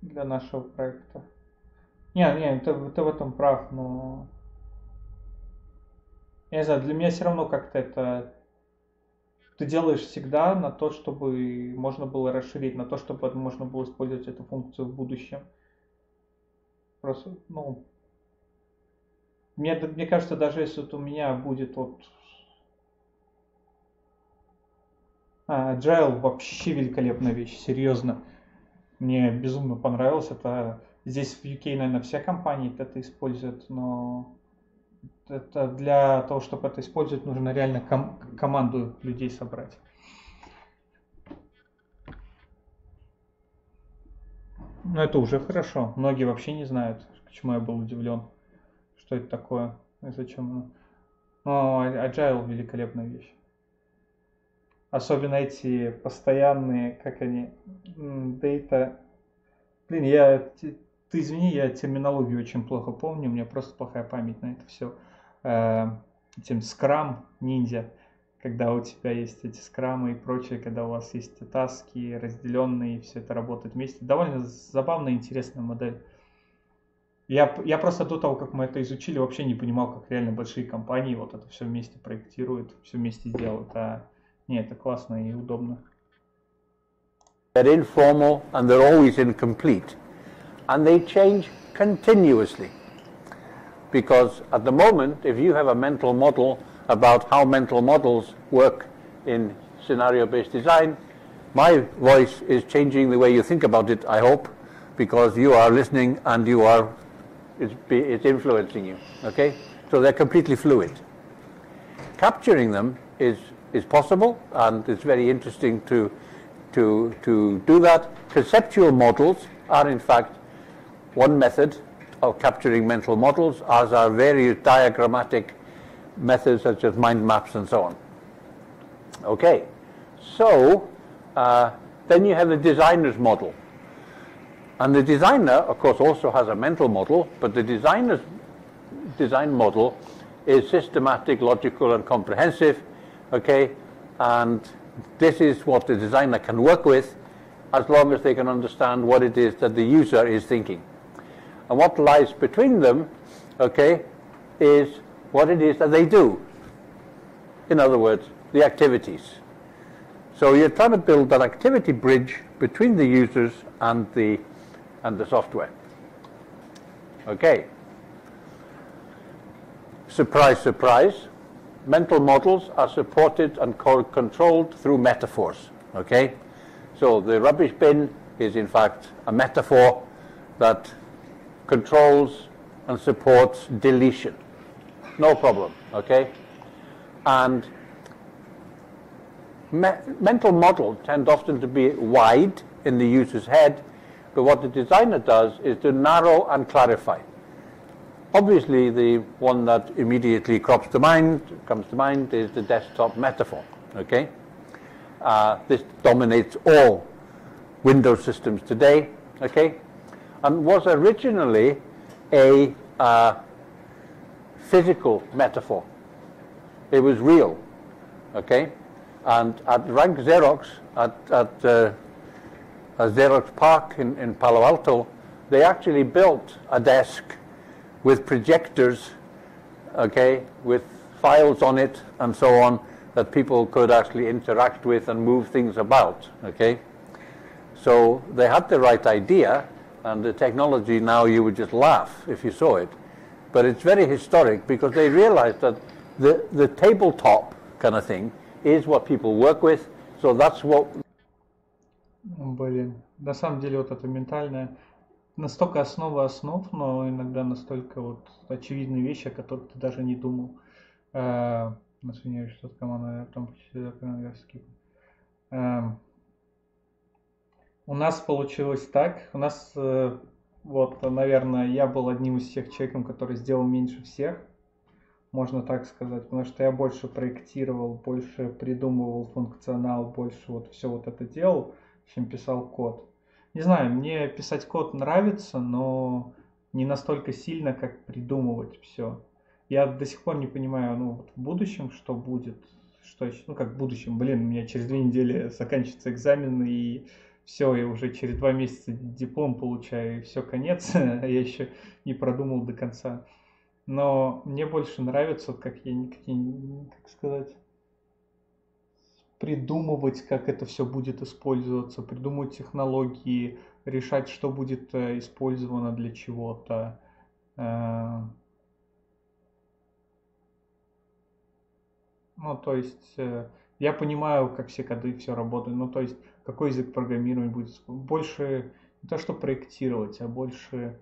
для нашего проекта. Не, ты в этом прав, но я не знаю, для меня все равно как-то это ты делаешь всегда на то, чтобы можно было расширить, на то, чтобы можно было использовать эту функцию в будущем. Просто, ну, мне кажется, даже если вот у меня будет вот Agile вообще великолепная вещь, серьезно. Мне безумно понравилось. Это Здесь в UK, наверное, все компании это используют, но это для того, чтобы это использовать, нужно реально команду людей собрать. Но это уже хорошо. Многие вообще не знают, почему я был удивлен, что это такое и зачем. Но Agile великолепная вещь. Особенно эти постоянные, как они, data. Блин, ты извини, я терминологию очень плохо помню, у меня просто плохая память на это все. Этим скрам, ниндзя, когда у тебя есть эти скрамы и прочее, когда у вас есть таски разделенные, и все это работает вместе. Довольно забавная и интересная модель. Я просто до того, как мы это изучили, вообще не понимал, как реально большие компании вот это все вместе проектируют, все вместе делают. Нет, это классно и удобно. They're informal and they're always incomplete. And they change continuously. Because at the moment, if you have a mental model about how mental models work in scenario-based design, my voice is changing the way you think about it, I hope, because you are listening and it's influencing you. Okay? So they're completely fluid. Capturing them is possible, and it's very interesting to do that. Conceptual models are in fact one method of capturing mental models, as are various diagrammatic methods such as mind maps and so on. Okay, so then you have the designer's model. And the designer, of course, also has a mental model, but the designer's design model is systematic, logical, and comprehensive. Okay, and this is what the designer can work with as long as they can understand what it is that the user is thinking. And what lies between them, okay, is what it is that they do. In other words, the activities. So you're trying to build that activity bridge between the users and the software. Okay. Surprise, surprise. Mental models are supported and controlled through metaphors. Okay. So the rubbish bin is in fact a metaphor that controls and supports deletion. No problem. Okay. And mental models tend often to be wide in the user's head, but what the designer does is to narrow and clarify. Obviously, the one that immediately comes to mind is the desktop metaphor. Okay, this dominates all Windows systems today. Okay, and was originally a physical metaphor. It was real. Okay, and at Rank Xerox at Xerox Park in Palo Alto, they actually built a desk with projectors, okay, with files on it and so on, that people could actually interact with and move things about, okay. So they had the right idea, and the technology now you would just laugh if you saw it. But it's very historic because they realized that the tabletop kind of thing is what people work with, so that's what... Блин, на самом деле вот это ментальное настолько основа основ, но иногда настолько вот очевидные вещи, о которых ты даже не думал. Извиняюсь, что команда там у нас получилось так. У нас вот, наверное, я был одним из тех человеков, который сделал меньше всех, можно так сказать, потому что я больше проектировал, больше придумывал функционал, больше вот все вот это делал, чем писал код. Не знаю, мне писать код нравится, но не настолько сильно, как придумывать все. Я до сих пор не понимаю, ну, вот в будущем, что будет, что еще, ну, как в будущем, блин, у меня через 2 недели заканчиваются экзамены, и все, я уже через 2 месяца диплом получаю, и все, конец, а я еще не продумал до конца. Но мне больше нравится, как сказать, придумывать, как это все будет использоваться, придумывать технологии, решать, что будет использовано для чего-то. Ну, то есть, я понимаю, как все коды, все работает. Ну, то есть, какой язык программирования будет. Больше не то что проектировать, а больше,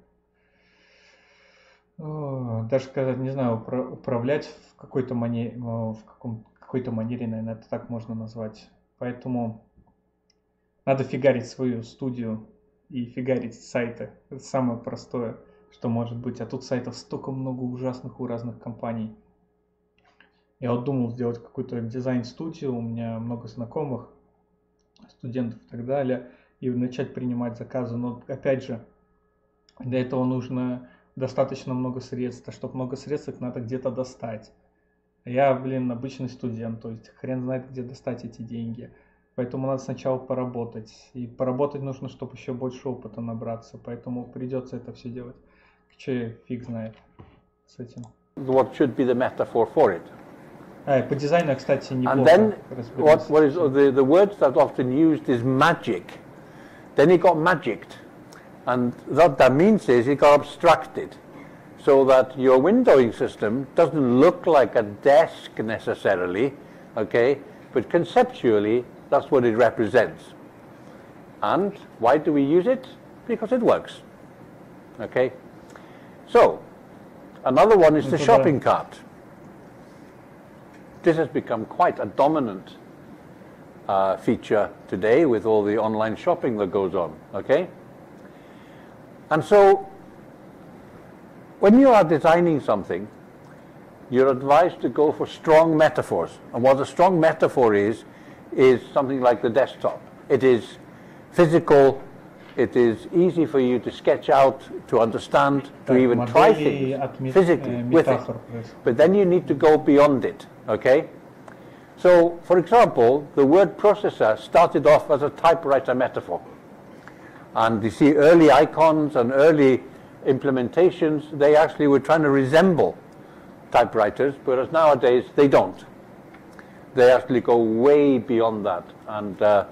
даже сказать, не знаю, управлять в какой-то манере, какой-то манере, наверное, это так можно назвать. Поэтому надо фигарить свою студию и фигарить сайты. Это самое простое, что может быть. А тут сайтов столько много ужасных у разных компаний. Я вот думал сделать какую-то дизайн-студию, у меня много знакомых, студентов и так далее, и начать принимать заказы. Но опять же, для этого нужно достаточно много средств. А чтобы много средств, их надо где-то достать. Я, обычный студент, то есть хрен знает, где достать эти деньги. Поэтому надо сначала поработать. И поработать нужно, чтобы еще больше опыта набраться. Поэтому придется это все делать. Че фиг знает с этим. What should be the metaphor for it? И по дизайну, кстати, неплохо. And then what is the words that often used is magic. Then it got magicked. And what that means is it got abstracted. So that your windowing system doesn't look like a desk necessarily, okay? But conceptually, that's what it represents. And why do we use it? Because it works, okay? So, another one is the shopping cart. This has become quite a dominant feature today with all the online shopping that goes on, okay? And so, when you are designing something, you're advised to go for strong metaphors. And what a strong metaphor is something like the desktop. It is physical, it is easy for you to sketch out, to understand, to even try things physically with it. But then you need to go beyond it, okay? So, for example, the word processor started off as a typewriter metaphor. And you see early icons and early implementations, they actually were trying to resemble typewriters, whereas nowadays they don't. They actually go way beyond that. And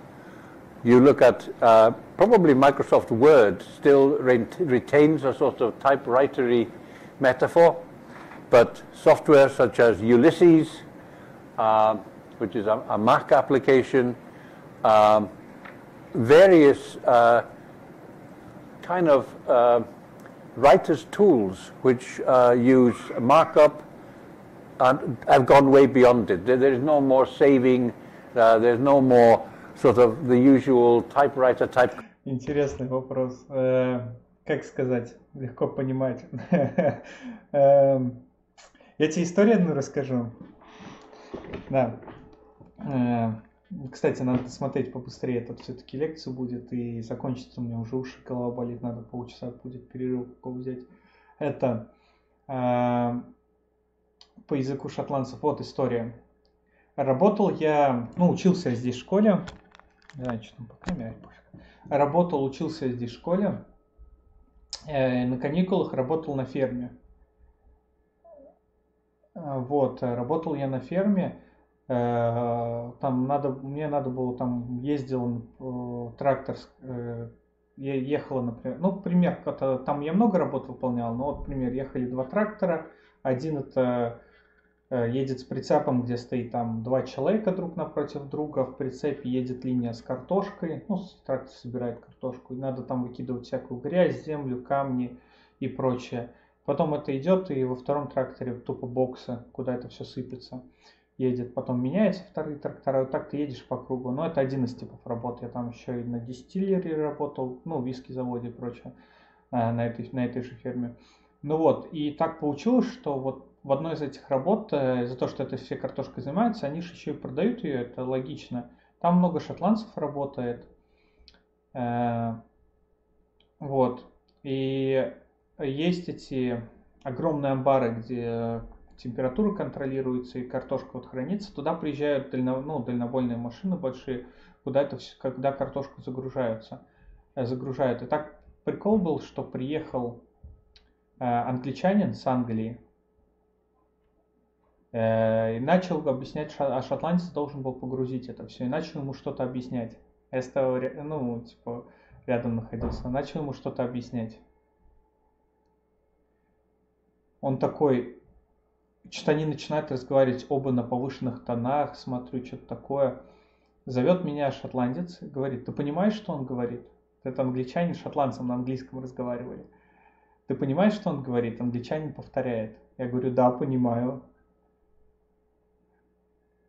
you look at probably Microsoft Word still retains a sort of typewritery metaphor, but software such as Ulysses, which is a Mac application, various kind of writers' tools which use markup and have gone way beyond it. There is no more saving, there's no more sort of the usual typewriter type. Интересный вопрос. Как сказать, легко понимать. Я тебе историю одну расскажу. Да. Кстати, надо смотреть побыстрее, это все-таки лекция будет, и закончится у меня уже уши, голова болит, надо полчаса будет перерыв взять. Это по языку шотландцев, вот история. Работал я, учился я здесь в школе, не знаю, что там по камере, учился я здесь в школе, на каникулах работал на ферме. Вот, работал я на ферме. Мне надо было, там ездил трактор, ехало, например, пример, там я много работ выполнял, но вот, пример, ехали два трактора, один это едет с прицепом, где стоит там два человека друг напротив друга, в прицепе едет линия с картошкой, трактор собирает картошку, и надо там выкидывать всякую грязь, землю, камни и прочее. Потом это идет, и во втором тракторе тупо боксы, куда это все сыпется. Едет, потом меняется вторые трактора, вот так ты едешь по кругу. Но это один из типов работы. Я там еще и на дистиллере работал, виски заводе и прочее, на этой же ферме. И так получилось, что вот в одной из этих работ, за то, что это все картошкой занимаются, они же еще и продают ее, это логично. Там много шотландцев работает. И есть эти огромные амбары, где температура контролируется и картошка хранится. Туда приезжают дальнобойные машины большие, когда картошку загружают. И так прикол был, что приехал англичанин с Англии и начал объяснять, а шотландец должен был погрузить это все, и начал ему что-то объяснять. Я стоял, рядом находился, начал ему что-то объяснять. Он такой, что-то они начинают разговаривать оба на повышенных тонах, смотрю, что-то такое. Зовет меня шотландец, говорит, ты понимаешь, что он говорит? Это англичанин с шотландцем на английском разговаривали. Ты понимаешь, что он говорит? Англичанин повторяет. Я говорю, да, понимаю.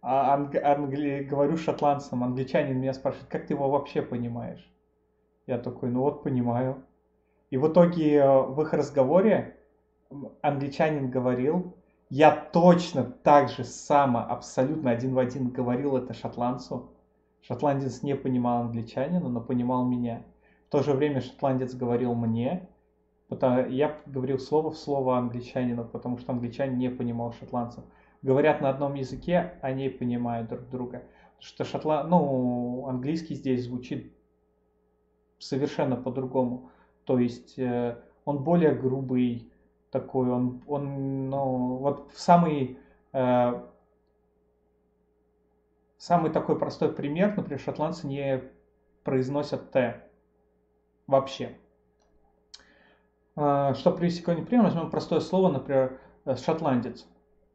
Говорю шотландцам, англичанин меня спрашивает, как ты его вообще понимаешь? Я такой, ну вот понимаю. И в итоге в их разговоре англичанин говорил, я точно так же само, абсолютно один в один говорил это шотландцу. Шотландец не понимал англичанина, но понимал меня. В то же время шотландец говорил мне, я говорил слово в слово англичанину, потому что англичанин не понимал шотландцев. Говорят на одном языке, они понимают друг друга. Потому что английский здесь звучит совершенно по-другому. То есть он более грубый такой, вот самый такой простой пример, например, шотландцы не произносят Т вообще. Чтобы привести какой-нибудь пример, возьмем простое слово, например, шотландец.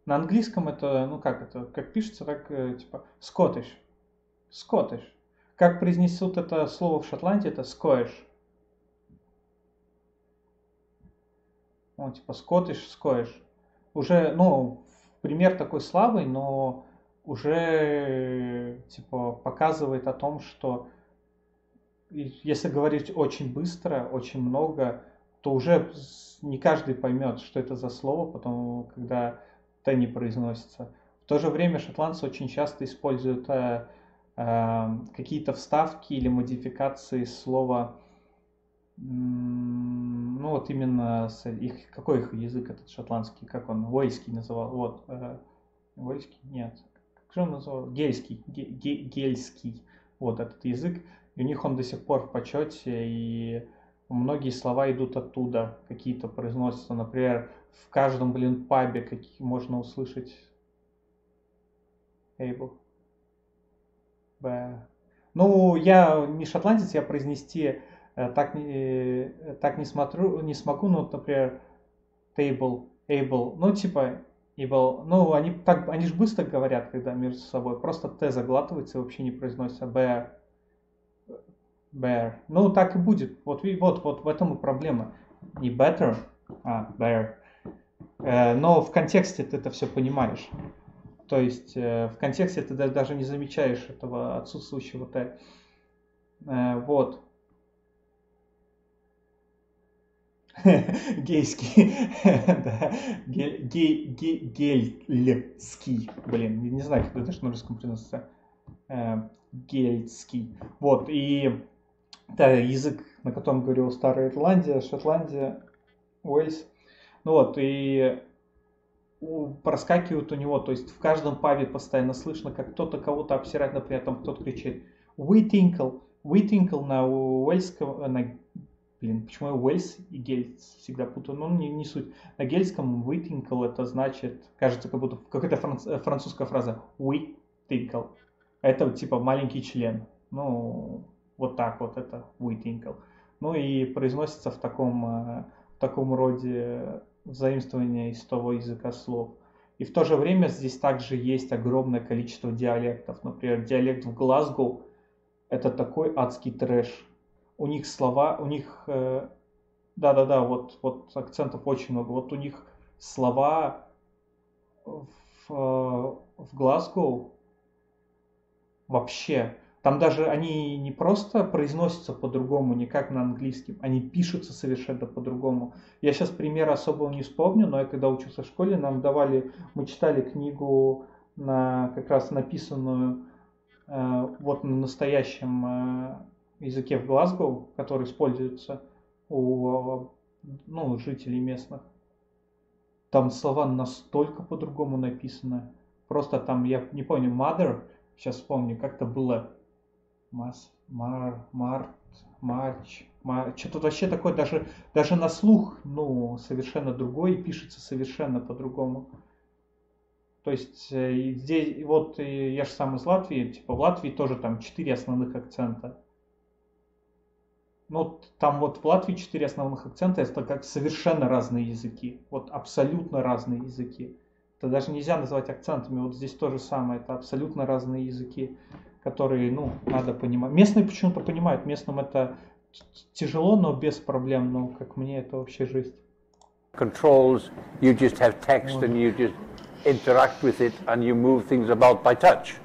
На английском это, как пишется, так типа Scottish. Scottish. Как произнесут это слово в Шотландии, это Scottish. Типа Scottish, Scottish. Уже, пример такой слабый, но уже типа показывает о том, что если говорить очень быстро, очень много, то уже не каждый поймет, что это за слово, потом, когда Т не произносится. В то же время шотландцы очень часто используют какие-то вставки или модификации слова, именно какой их язык этот шотландский, как он, уэльский называл, уэльский, нет, как же он называл, гельский, гельский, вот этот язык, и у них он до сих пор в почете, и многие слова идут оттуда, какие-то произносятся, например, в каждом, пабе какие можно услышать able. Я не шотландец, я произнести так не смогу, например, table, able, типа able, они же быстро говорят, когда между собой, просто Т заглатывается и вообще не произносится, bear, так и будет, вот в этом и проблема, не better, bear, но в контексте ты это все понимаешь. То есть в контексте ты даже не замечаешь этого отсутствующего Т. Вот. Гейский. Гельский. Не знаю, как это даже на русском произносится. Гельский. Вот. И это язык, на котором говорила Старая Ирландия, Шотландия, Уэльс. И проскакивают у него, то есть в каждом пабе постоянно слышно, как кто-то кого-то обсирает, например, там кто-то кричит we tinkle на уэльском, почему я Уэльс и Гельс всегда путаю, не суть. На гельском we tinkle это значит, кажется, как будто какая-то французская фраза we tinkle, это типа маленький член, вот так вот это we tinkle, и произносится в таком роде заимствование из того языка слов. И в то же время здесь также есть огромное количество диалектов. Например, диалект в Глазго – это такой адский трэш. У них слова, вот акцентов очень много. Вот у них слова в Глазго вообще. Там даже они не просто произносятся по-другому, не как на английском, они пишутся совершенно по-другому. Я сейчас примера особого не вспомню, но я когда учился в школе, мы читали книгу, как раз написанную вот на настоящем языке в Глазго, который используется у жителей местных. Там слова настолько по-другому написаны. Просто там, я не помню, mother, сейчас вспомню, как-то было что-то вообще такое, даже на слух, совершенно другое, и пишется совершенно по-другому. То есть здесь, я же сам из Латвии, типа в Латвии тоже там 4 основных акцента. Там в Латвии 4 основных акцента, это как совершенно разные языки, абсолютно разные языки. Это даже нельзя назвать акцентами, здесь то же самое, это абсолютно разные языки, которые, надо понимать. Местные почему-то понимают, местным это тяжело, но без проблем. Но как мне это вообще жизнь. Controls, you just have text and you just interact with it and you move things about by touch.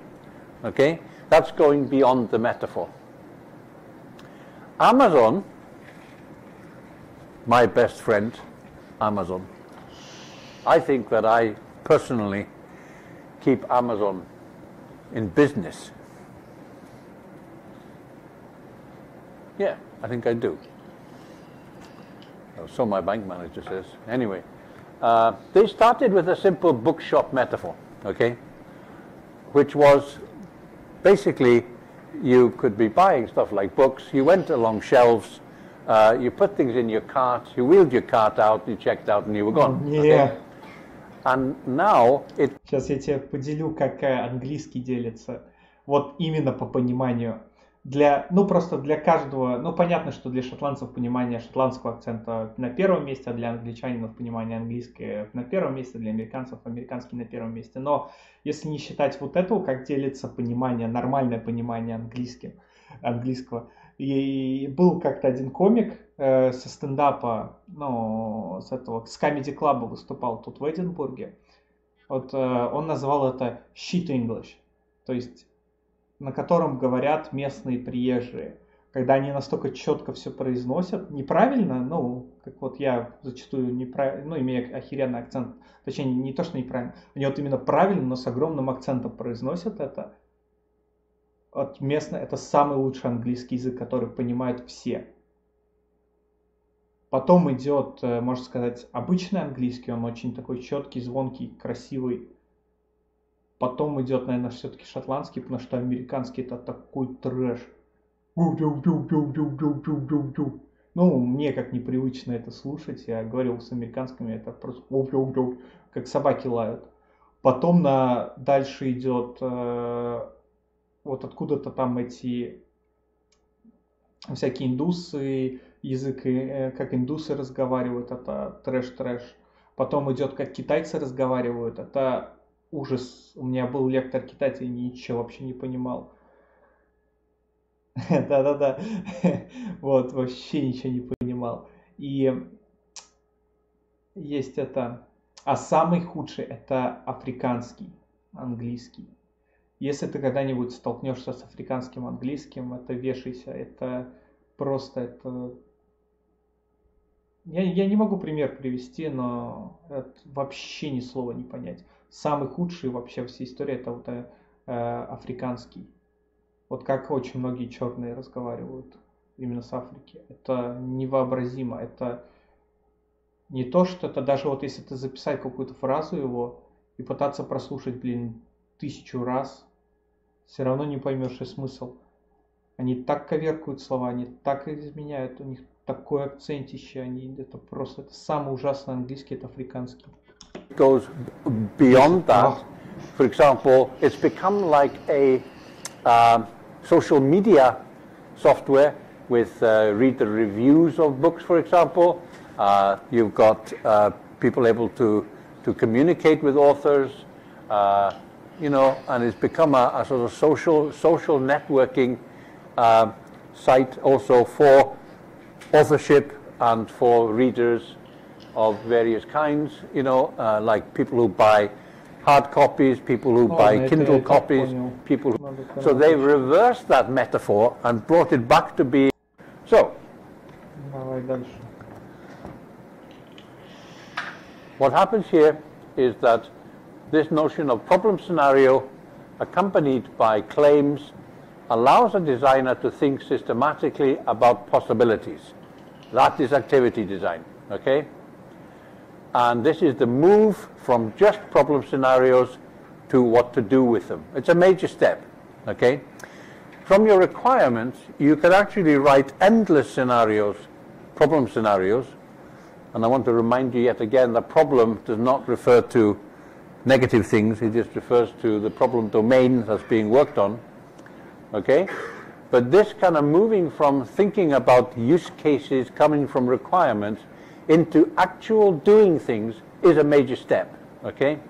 Okay? That's going beyond the metaphor. Amazon, my best friend, Amazon. I think that I personally keep Amazon in business. Yeah, I think I do. So my bank manager says. Anyway, they started with a simple bookshop metaphor, okay? Which was basically you could be buying stuff like books, you went along shelves, you put things in your cart, you wheeled your cart out, you checked out and you were gone. Okay? And now it... Сейчас я тебе поделю, как английский делится. Вот именно по пониманию. Просто для каждого, понятно, что для шотландцев понимание шотландского акцента на первом месте, а для англичанинов понимание английского на первом месте, для американцев американский на первом месте. Но если не считать вот этого, как делится понимание, нормальное понимание английского. И был как-то один комик со стендапа, с Comedy Club выступал тут в Эдинбурге. Вот он назвал это shit English, то есть на котором говорят местные приезжие, когда они настолько четко все произносят, неправильно, как вот я зачастую неправильно, имея охеренный акцент, точнее не то, что неправильно, они вот именно правильно, но с огромным акцентом произносят это. Вот местно, это самый лучший английский язык, который понимают все. Потом идет, можно сказать, обычный английский, он очень такой четкий, звонкий, красивый. Потом идет, наверное, все-таки шотландский, потому что американский это такой трэш. Мне как непривычно это слушать. Я говорил с американскими, это просто как собаки лают. Потом дальше идет вот откуда-то там эти всякие индусы, язык, как индусы разговаривают, это трэш-трэш. Потом идет, как китайцы разговаривают, это ужас. У меня был лектор китайца, и ничего вообще не понимал. Да-да-да. Вот, вообще ничего не понимал. И есть это. А самый худший это африканский английский. Если ты когда-нибудь столкнешься с африканским английским, это вешайся. Это просто, это... Я не могу пример привести, но это вообще ни слова не понять. Самый худший вообще во всей истории это вот африканский. Вот как очень многие черные разговаривают именно с Африки. Это невообразимо. Это не то, что это даже вот если ты записать какую-то фразу его и пытаться прослушать, 1000 раз, все равно не поймешь и смысл. Они так коверкуют слова, они так изменяют, у них такое акцентище, это самый ужасный английский, это африканский. Goes beyond that. For example, it's become like a social media software with read the reviews of books, for example. You've got people able to communicate with authors, and it's become a sort of social networking site also for authorship and for readers of various kinds, like people who buy hard copies, people who buy Kindle copies, people who... So they've reversed that metaphor and brought it back to be... So, what happens here is that this notion of problem scenario accompanied by claims allows a designer to think systematically about possibilities. That is activity design, okay? And this is the move from just problem scenarios to what to do with them. It's a major step, okay? From your requirements, you can actually write endless scenarios, problem scenarios, and I want to remind you yet again that problem does not refer to negative things, it just refers to the problem domain that's being worked on, okay? But this kind of moving from thinking about use cases coming from requirements into actual doing things is a major step, okay?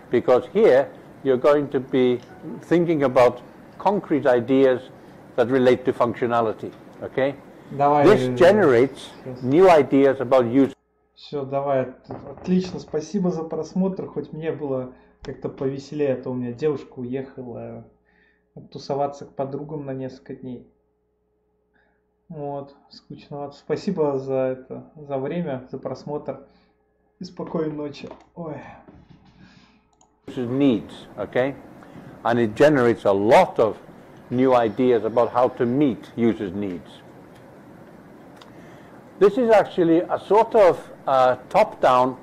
Because here you're going to be thinking about concrete ideas that relate to functionality, okay? Давай. This generates new ideas about use. Все, давай. Отлично, спасибо за просмотр. Хоть мне было как-то повеселее, а то у меня девушка уехала тусоваться к подругам на несколько дней. Вот, скучновато. Спасибо за время, за просмотр. И спокойной ночи. Ой. Needs, okay? And it generates a lot of new ideas about how to meet users' needs. This is actually a sort of top-down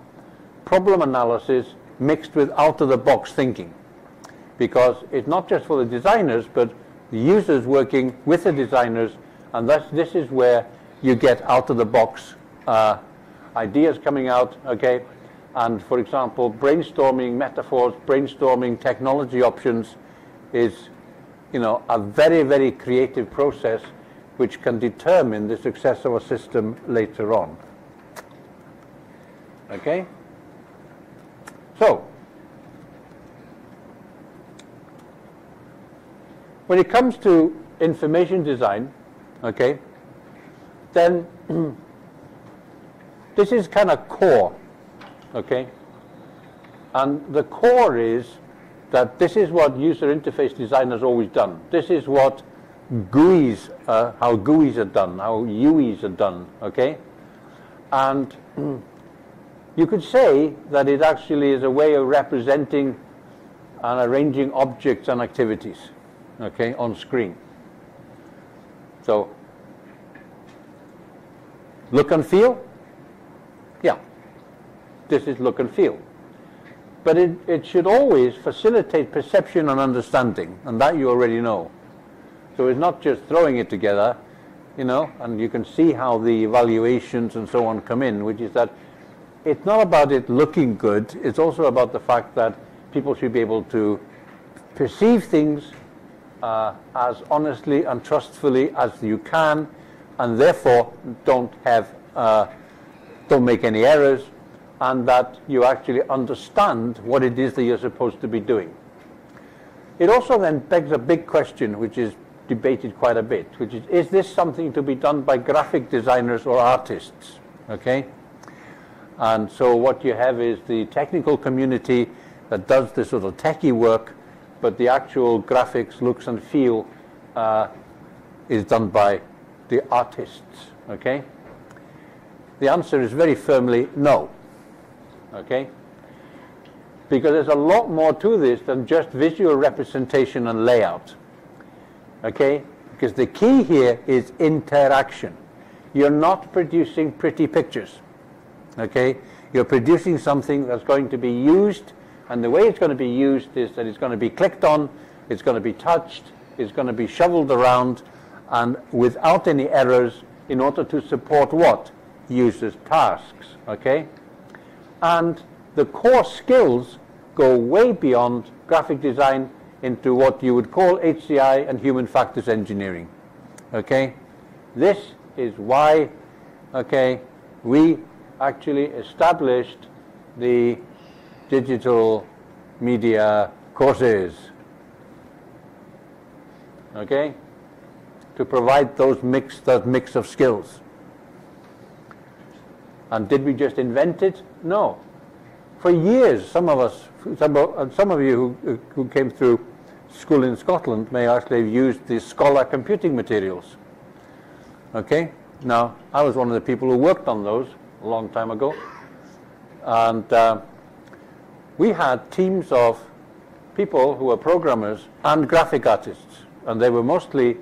problem analysis mixed with out-of-the-box thinking, because it's not just for the designers, but the users working with the designers, and this is where you get out-of-the-box ideas coming out, okay? And for example, brainstorming metaphors, brainstorming technology options is, you know, a very, very creative process which can determine the success of a system later on. Okay? So, when it comes to information design, okay, then this is kind of core, okay? And the core is that this is what user interface design has always done. This is what GUIs, how GUIs are done, how UIs are done, okay? And you could say that it actually is a way of representing and arranging objects and activities, okay, on screen. So, look and feel? Yeah, this is look and feel. But it should always facilitate perception and understanding, and that you already know. So it's not just throwing it together, you know, and you can see how the evaluations and so on come in, which is that it's not about it looking good, it's also about the fact that people should be able to perceive things as honestly and trustfully as you can, and therefore don't make any errors, and that you actually understand what it is that you're supposed to be doing. It also then begs a big question, which is debated quite a bit, which is this something to be done by graphic designers or artists? Okay? And so what you have is the technical community that does this sort of techie work, but the actual graphics, looks and feel is done by the artists. Okay? The answer is very firmly no. Okay? Because there's a lot more to this than just visual representation and layout. Okay? Because the key here is interaction. You're not producing pretty pictures. Okay? You're producing something that's going to be used, and the way it's going to be used is that it's going to be clicked on, it's going to be touched, it's going to be shoveled around, and without any errors, in order to support what? Users' tasks. Okay? And the core skills go way beyond graphic design into what you would call HCI and human factors engineering. Okay? This is why, okay, we actually established the digital media courses. Okay? To provide that mix of skills. And did we just invent it? No. For years, some of you who came through school in Scotland may actually have used the Scholar computing materials. Okay? Now, I was one of the people who worked on those a long time ago. And we had teams of people who were programmers and graphic artists. And they were mostly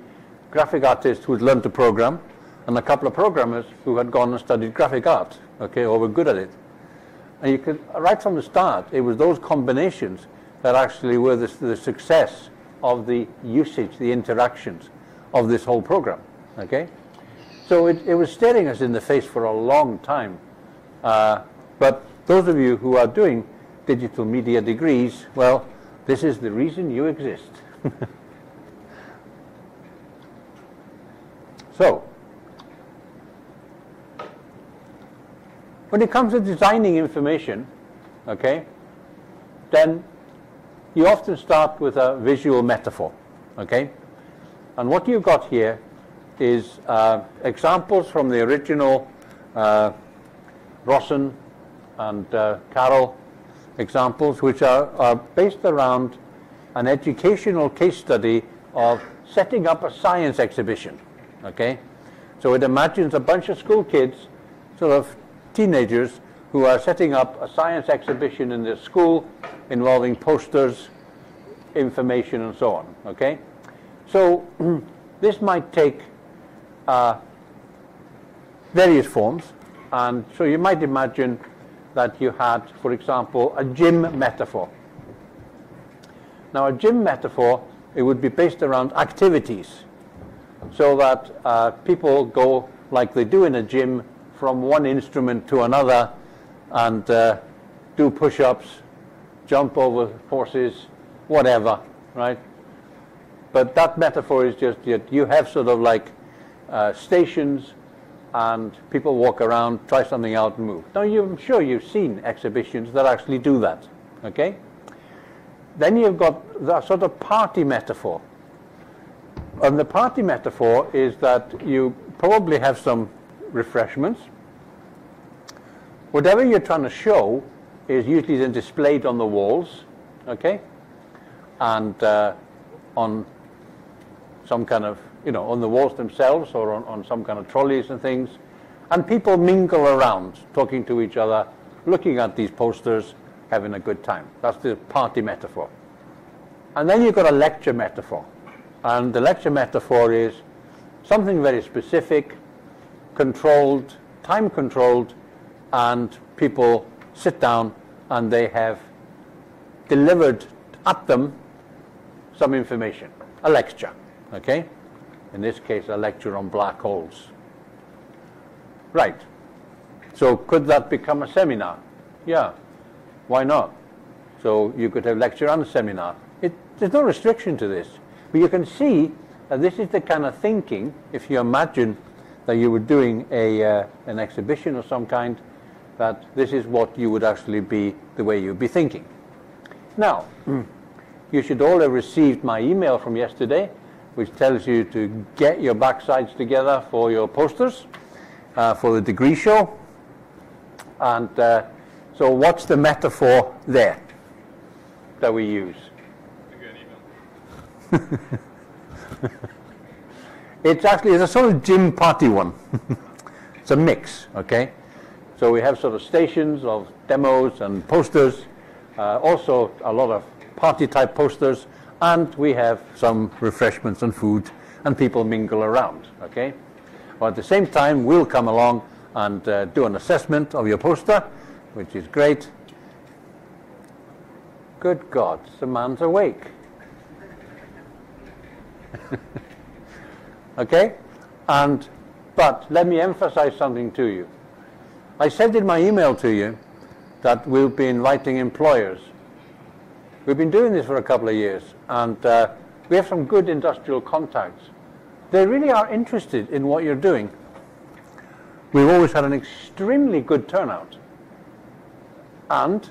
graphic artists who had learned to program, and a couple of programmers who had gone and studied graphic art, okay, or were good at it. And you could, right from the start, it was those combinations that actually were the success of the usage, the interactions of this whole program, okay? So it was staring us in the face for a long time. But those of you who are doing digital media degrees, well, this is the reason you exist. So, when it comes to designing information, okay, then you often start with a visual metaphor, okay? And what you've got here is examples from the original Rossen and Carroll examples, which are based around an educational case study of setting up a science exhibition. Okay, so it imagines a bunch of school kids, sort of teenagers, who are setting up a science exhibition in their school involving posters, information, and so on. Okay, so this might take various forms, and so you might imagine that you had, for example, a gym metaphor. Now, a gym metaphor, it would be based around activities, so that people go like they do in a gym from one instrument to another and do push-ups, jump over horses, whatever, right? But that metaphor is just that you have sort of like stations, and people walk around, try something out and move. Now, I'm sure you've seen exhibitions that actually do that, okay? Then you've got the sort of party metaphor. And the party metaphor is that you probably have some refreshments. Whatever you're trying to show is usually then displayed on the walls, okay? And on some kind of, on the walls themselves, or on some kind of trolleys and things. And people mingle around, talking to each other, looking at these posters, having a good time. That's the party metaphor. And then you've got a lecture metaphor. And the lecture metaphor is something very specific, controlled, time controlled, and people sit down and they have delivered at them some information, a lecture, okay? In this case, a lecture on black holes. Right. So could that become a seminar? Yeah. Why not? So you could have lecture and a seminar. There's no restriction to this. But you can see that this is the kind of thinking, if you imagine that you were doing an exhibition of some kind, that this is what you would actually be, the way you'd be thinking. Now, you should all have received my email from yesterday, which tells you to get your backsides together for your posters, for the degree show. And so what's the metaphor there that we use? It's a sort of gym party one. It's a mix, okay? So we have sort of stations of demos and posters, also a lot of party type posters, and we have some refreshments and food, and people mingle around, okay? Well, at the same time, we'll come along and do an assessment of your poster, which is great. Good God, the man's awake. Okay? But let me emphasize something to you. I said in my email to you that we'll be inviting employers. We've been doing this for a couple of years, and we have some good industrial contacts. They really are interested in what you're doing. We've always had an extremely good turnout. And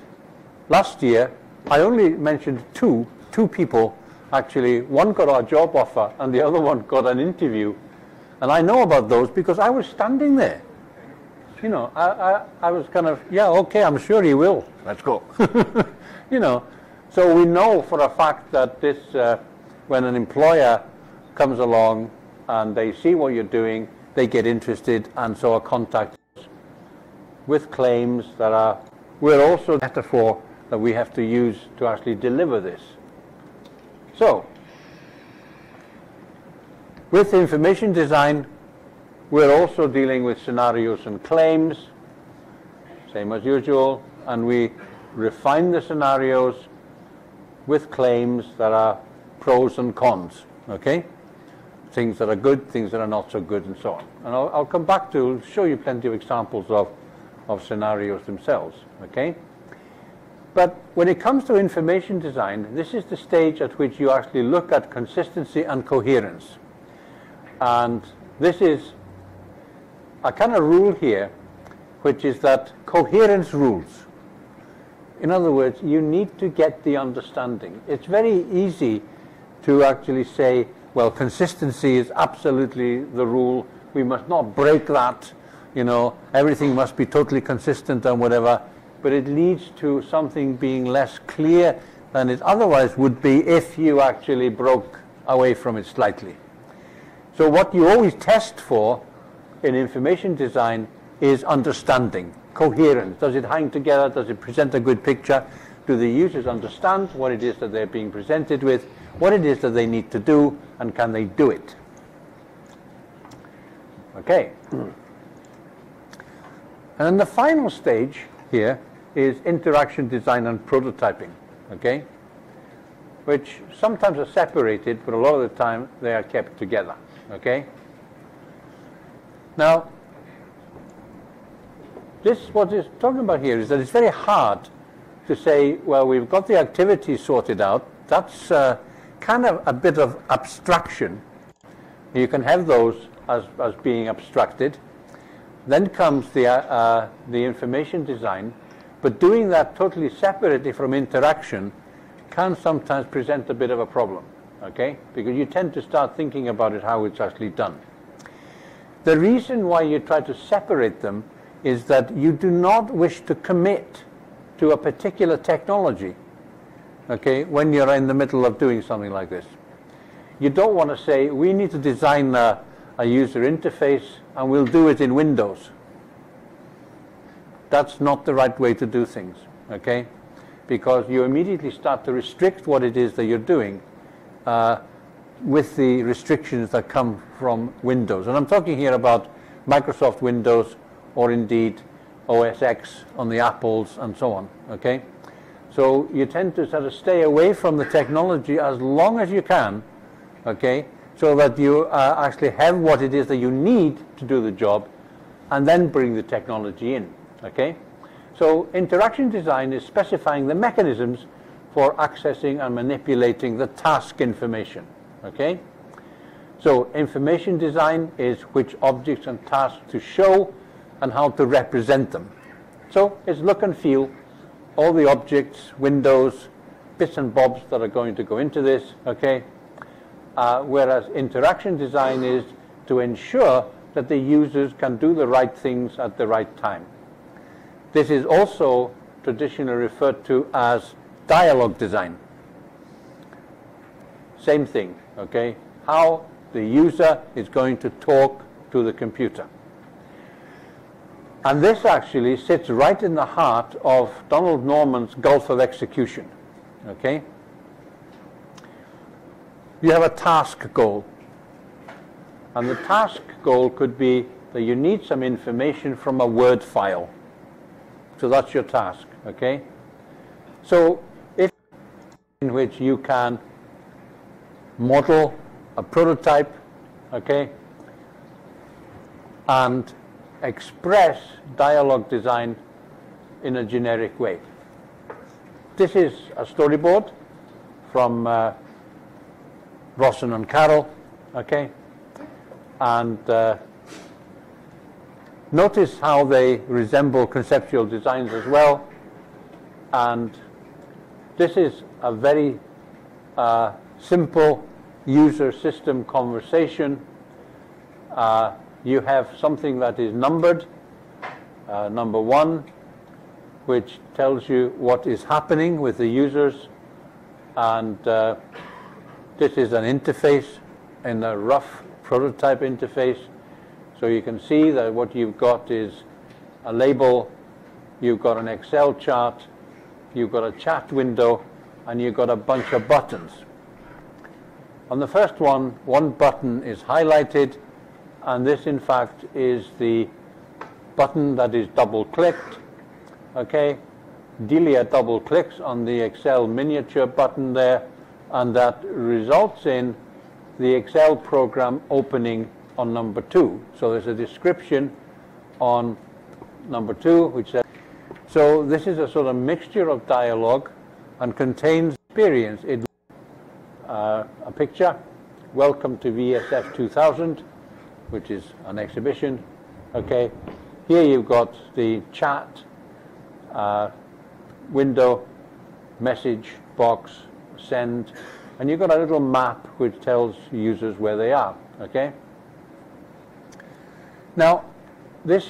last year, I only mentioned two people. Actually, one got our job offer and the other one got an interview. And I know about those because I was standing there. I was kind of, yeah, okay, I'm sure he will. Let's go. So we know for a fact that this, when an employer comes along and they see what you're doing, they get interested, and so are contacted with claims that are, we're also a metaphor that we have to use to actually deliver this. So, with information design, we're also dealing with scenarios and claims, same as usual, and we refine the scenarios with claims that are pros and cons, okay? Things that are good, things that are not so good, and so on. And I'll come back to show you plenty of examples of scenarios themselves, okay? But when it comes to information design, this is the stage at which you actually look at consistency and coherence. And this is a kind of rule here, which is that coherence rules. In other words, you need to get the understanding. It's very easy to actually say, well, consistency is absolutely the rule. We must not break that. Everything must be totally consistent and whatever. But it leads to something being less clear than it otherwise would be if you actually broke away from it slightly. So what you always test for in information design is understanding, coherence. Does it hang together? Does it present a good picture? Do the users understand what it is that they're being presented with, what it is that they need to do, and can they do it? Okay. And then the final stage here is interaction design and prototyping, okay? Which sometimes are separated, but a lot of the time they are kept together, okay? Now, what it's talking about here is that it's very hard to say, well, we've got the activities sorted out. That's kind of a bit of abstraction. You can have those as being abstracted. Then comes the information design, but doing that totally separately from interaction can sometimes present a bit of a problem, okay? Because you tend to start thinking about it how it's actually done. The reason why you try to separate them is that you do not wish to commit to a particular technology, okay, when you're in the middle of doing something like this. You don't want to say, we need to design a user interface and we'll do it in Windows. That's not the right way to do things, okay? Because you immediately start to restrict what it is that you're doing with the restrictions that come from Windows. And I'm talking here about Microsoft Windows or indeed OS X on the Apples and so on, okay? So you tend to sort of stay away from the technology as long as you can, okay, so that you actually have what it is that you need to do the job and then bring the technology in, okay? So interaction design is specifying the mechanisms for accessing and manipulating the task information, okay? So information design is which objects and tasks to show and how to represent them. So it's look and feel, all the objects, windows, bits and bobs that are going to go into this, okay? Whereas interaction design is to ensure that the users can do the right things at the right time. This is also traditionally referred to as dialogue design. Same thing, okay? How the user is going to talk to the computer. And this actually sits right in the heart of Donald Norman's Gulf of Execution, okay? You have a task goal. And the task goal could be that you need some information from a Word file. So that's your task, okay? So if in which you can model a prototype, okay, and express dialogue design in a generic way. This is a storyboard from Rawson and Carroll, okay? And notice how they resemble conceptual designs as well. And this is a very simple user system conversation. You have something that is numbered, number 1, which tells you what is happening with the users. And this is an interface in a rough prototype interface. So you can see that what you've got is a label, you've got an Excel chart, you've got a chat window, and you've got a bunch of buttons. On the first one button is highlighted, and this in fact is the button that is double-clicked, okay? Delia double-clicks on the Excel miniature button there, and that results in the Excel program opening on number 2. So there's a description on number 2 which says, so this is a sort of mixture of dialogue and contains experience. A picture, welcome to VSF 2000, which is an exhibition, okay? Here you've got the chat window, message box, send, and you've got a little map which tells users where they are, okay? Now, this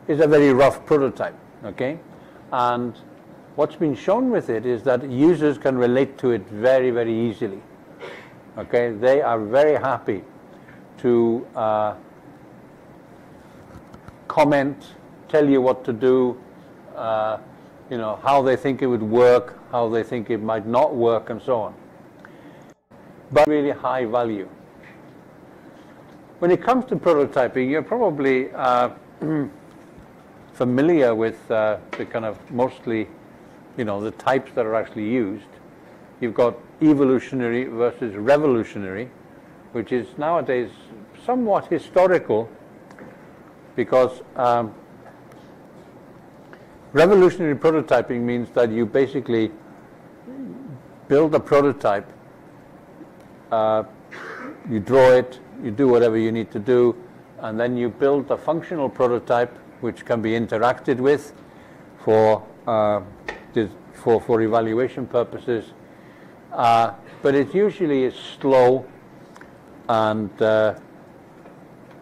is a very rough prototype, okay? And what's been shown with it is that users can relate to it very, very easily, okay? They are very happy to comment, tell you what to do, you know, how they think it would work, how they think it might not work, and so on. But really high value. When it comes to prototyping, you're probably familiar with the kind of mostly, you know, the types that are actually used. You've got evolutionary versus revolutionary, which is nowadays somewhat historical, because revolutionary prototyping means that you basically build a prototype, you draw it, you do whatever you need to do, and then you build a functional prototype which can be interacted with for evaluation purposes. But it usually is slow and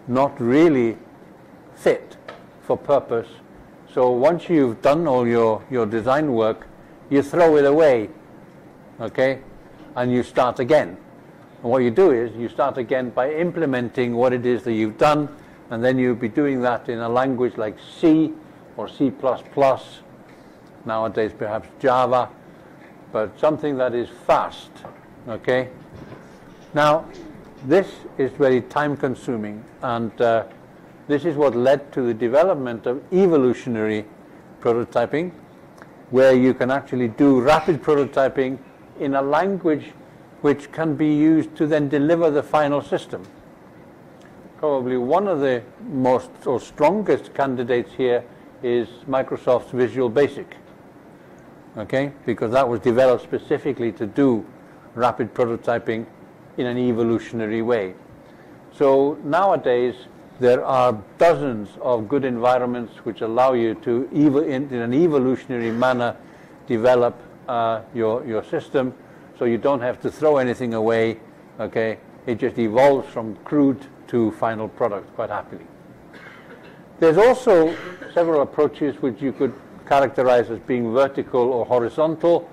not really fit for purpose. So once you've done all your design work, you throw it away, okay, and you start again. And what you do is you start again by implementing what it is that you've done, and then you'll be doing that in a language like C or C++, nowadays perhaps Java, but something that is fast, okay? Now, this is very time consuming, and this is what led to the development of evolutionary prototyping, where you can actually do rapid prototyping in a language which can be used to then deliver the final system. Probably one of the most or strongest candidates here is Microsoft's Visual Basic, okay, because that was developed specifically to do rapid prototyping in an evolutionary way. So nowadays there are dozens of good environments which allow you to, in an evolutionary manner, develop your system, so you don't have to throw anything away, okay? It just evolves from crude to final product quite happily. There's also several approaches which you could characterize as being vertical or horizontal,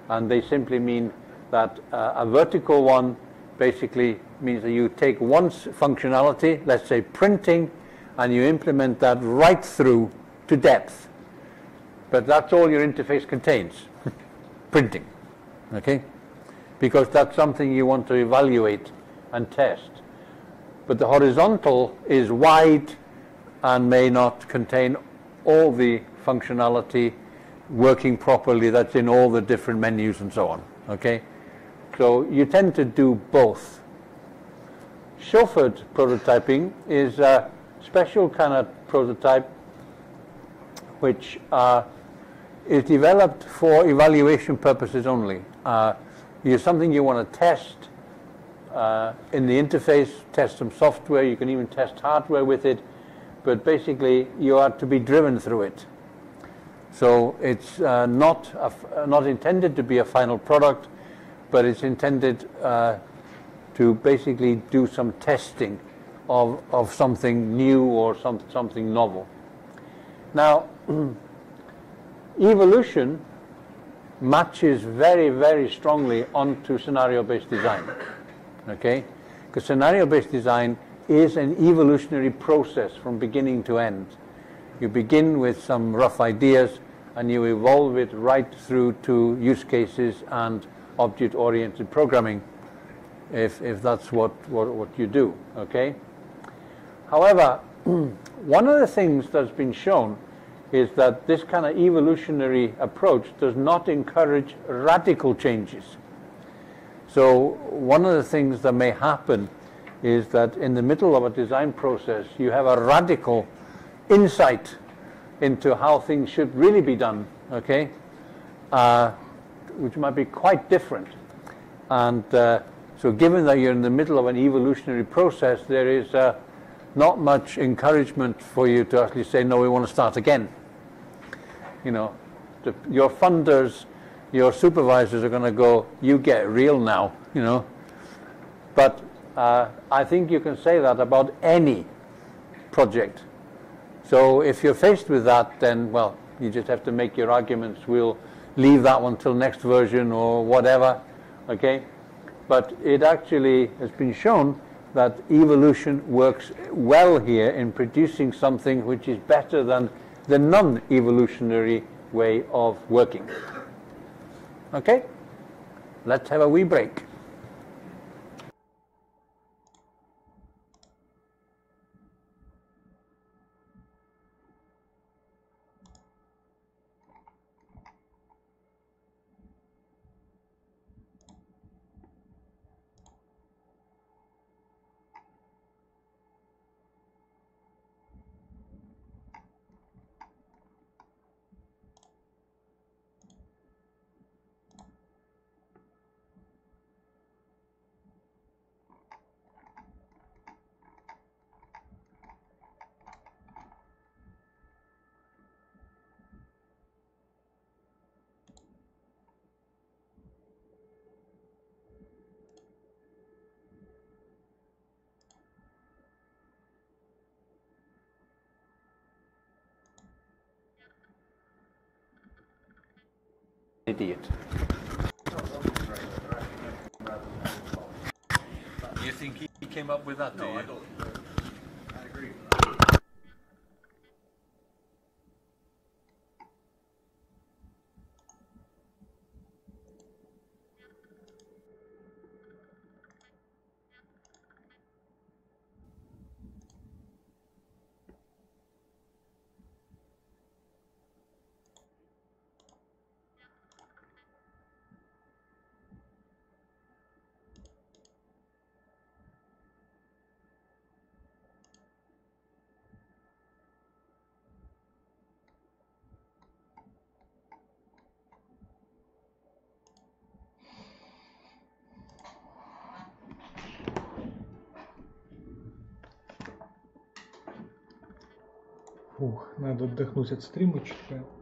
and they simply mean that a vertical one basically means that you take one functionality, let's say printing, and you implement that right through to depth. But that's all your interface contains, printing, okay? Because that's something you want to evaluate and test. But the horizontal is wide and may not contain all the functionality working properly that's in all the different menus and so on, okay? So you tend to do both. Chauffeured prototyping is a special kind of prototype which is developed for evaluation purposes only. It's something you want to test in the interface, test some software, you can even test hardware with it, but basically you are to be driven through it. So it's not intended to be a final product, but it's intended to basically do some testing of something new or something novel. Now, evolution matches very, very strongly onto scenario-based design, okay? Because scenario-based design is an evolutionary process from beginning to end. You begin with some rough ideas and you evolve it right through to use cases and object-oriented programming, if that's what you do, okay? However, one of the things that's been shown is that this kind of evolutionary approach does not encourage radical changes. So one of the things that may happen is that in the middle of a design process you have a radical insight into how things should really be done, okay? Which might be quite different. And so given that you're in the middle of an evolutionary process, there is not much encouragement for you to actually say, no, we want to start again. You know, your funders your supervisors are going to go, you get real now, you know. But I think you can say that about any project. So if you're faced with that, then, well, you just have to make your arguments. We'll leave that one till next version or whatever, okay? But it actually has been shown that evolution works well here in producing something which is better than the non-evolutionary way of working. Okay? Let's have a wee break. Idiot. You think he came up with that, do you? I don't. I agree. Фух, надо отдохнуть от стрима чуть-чуть.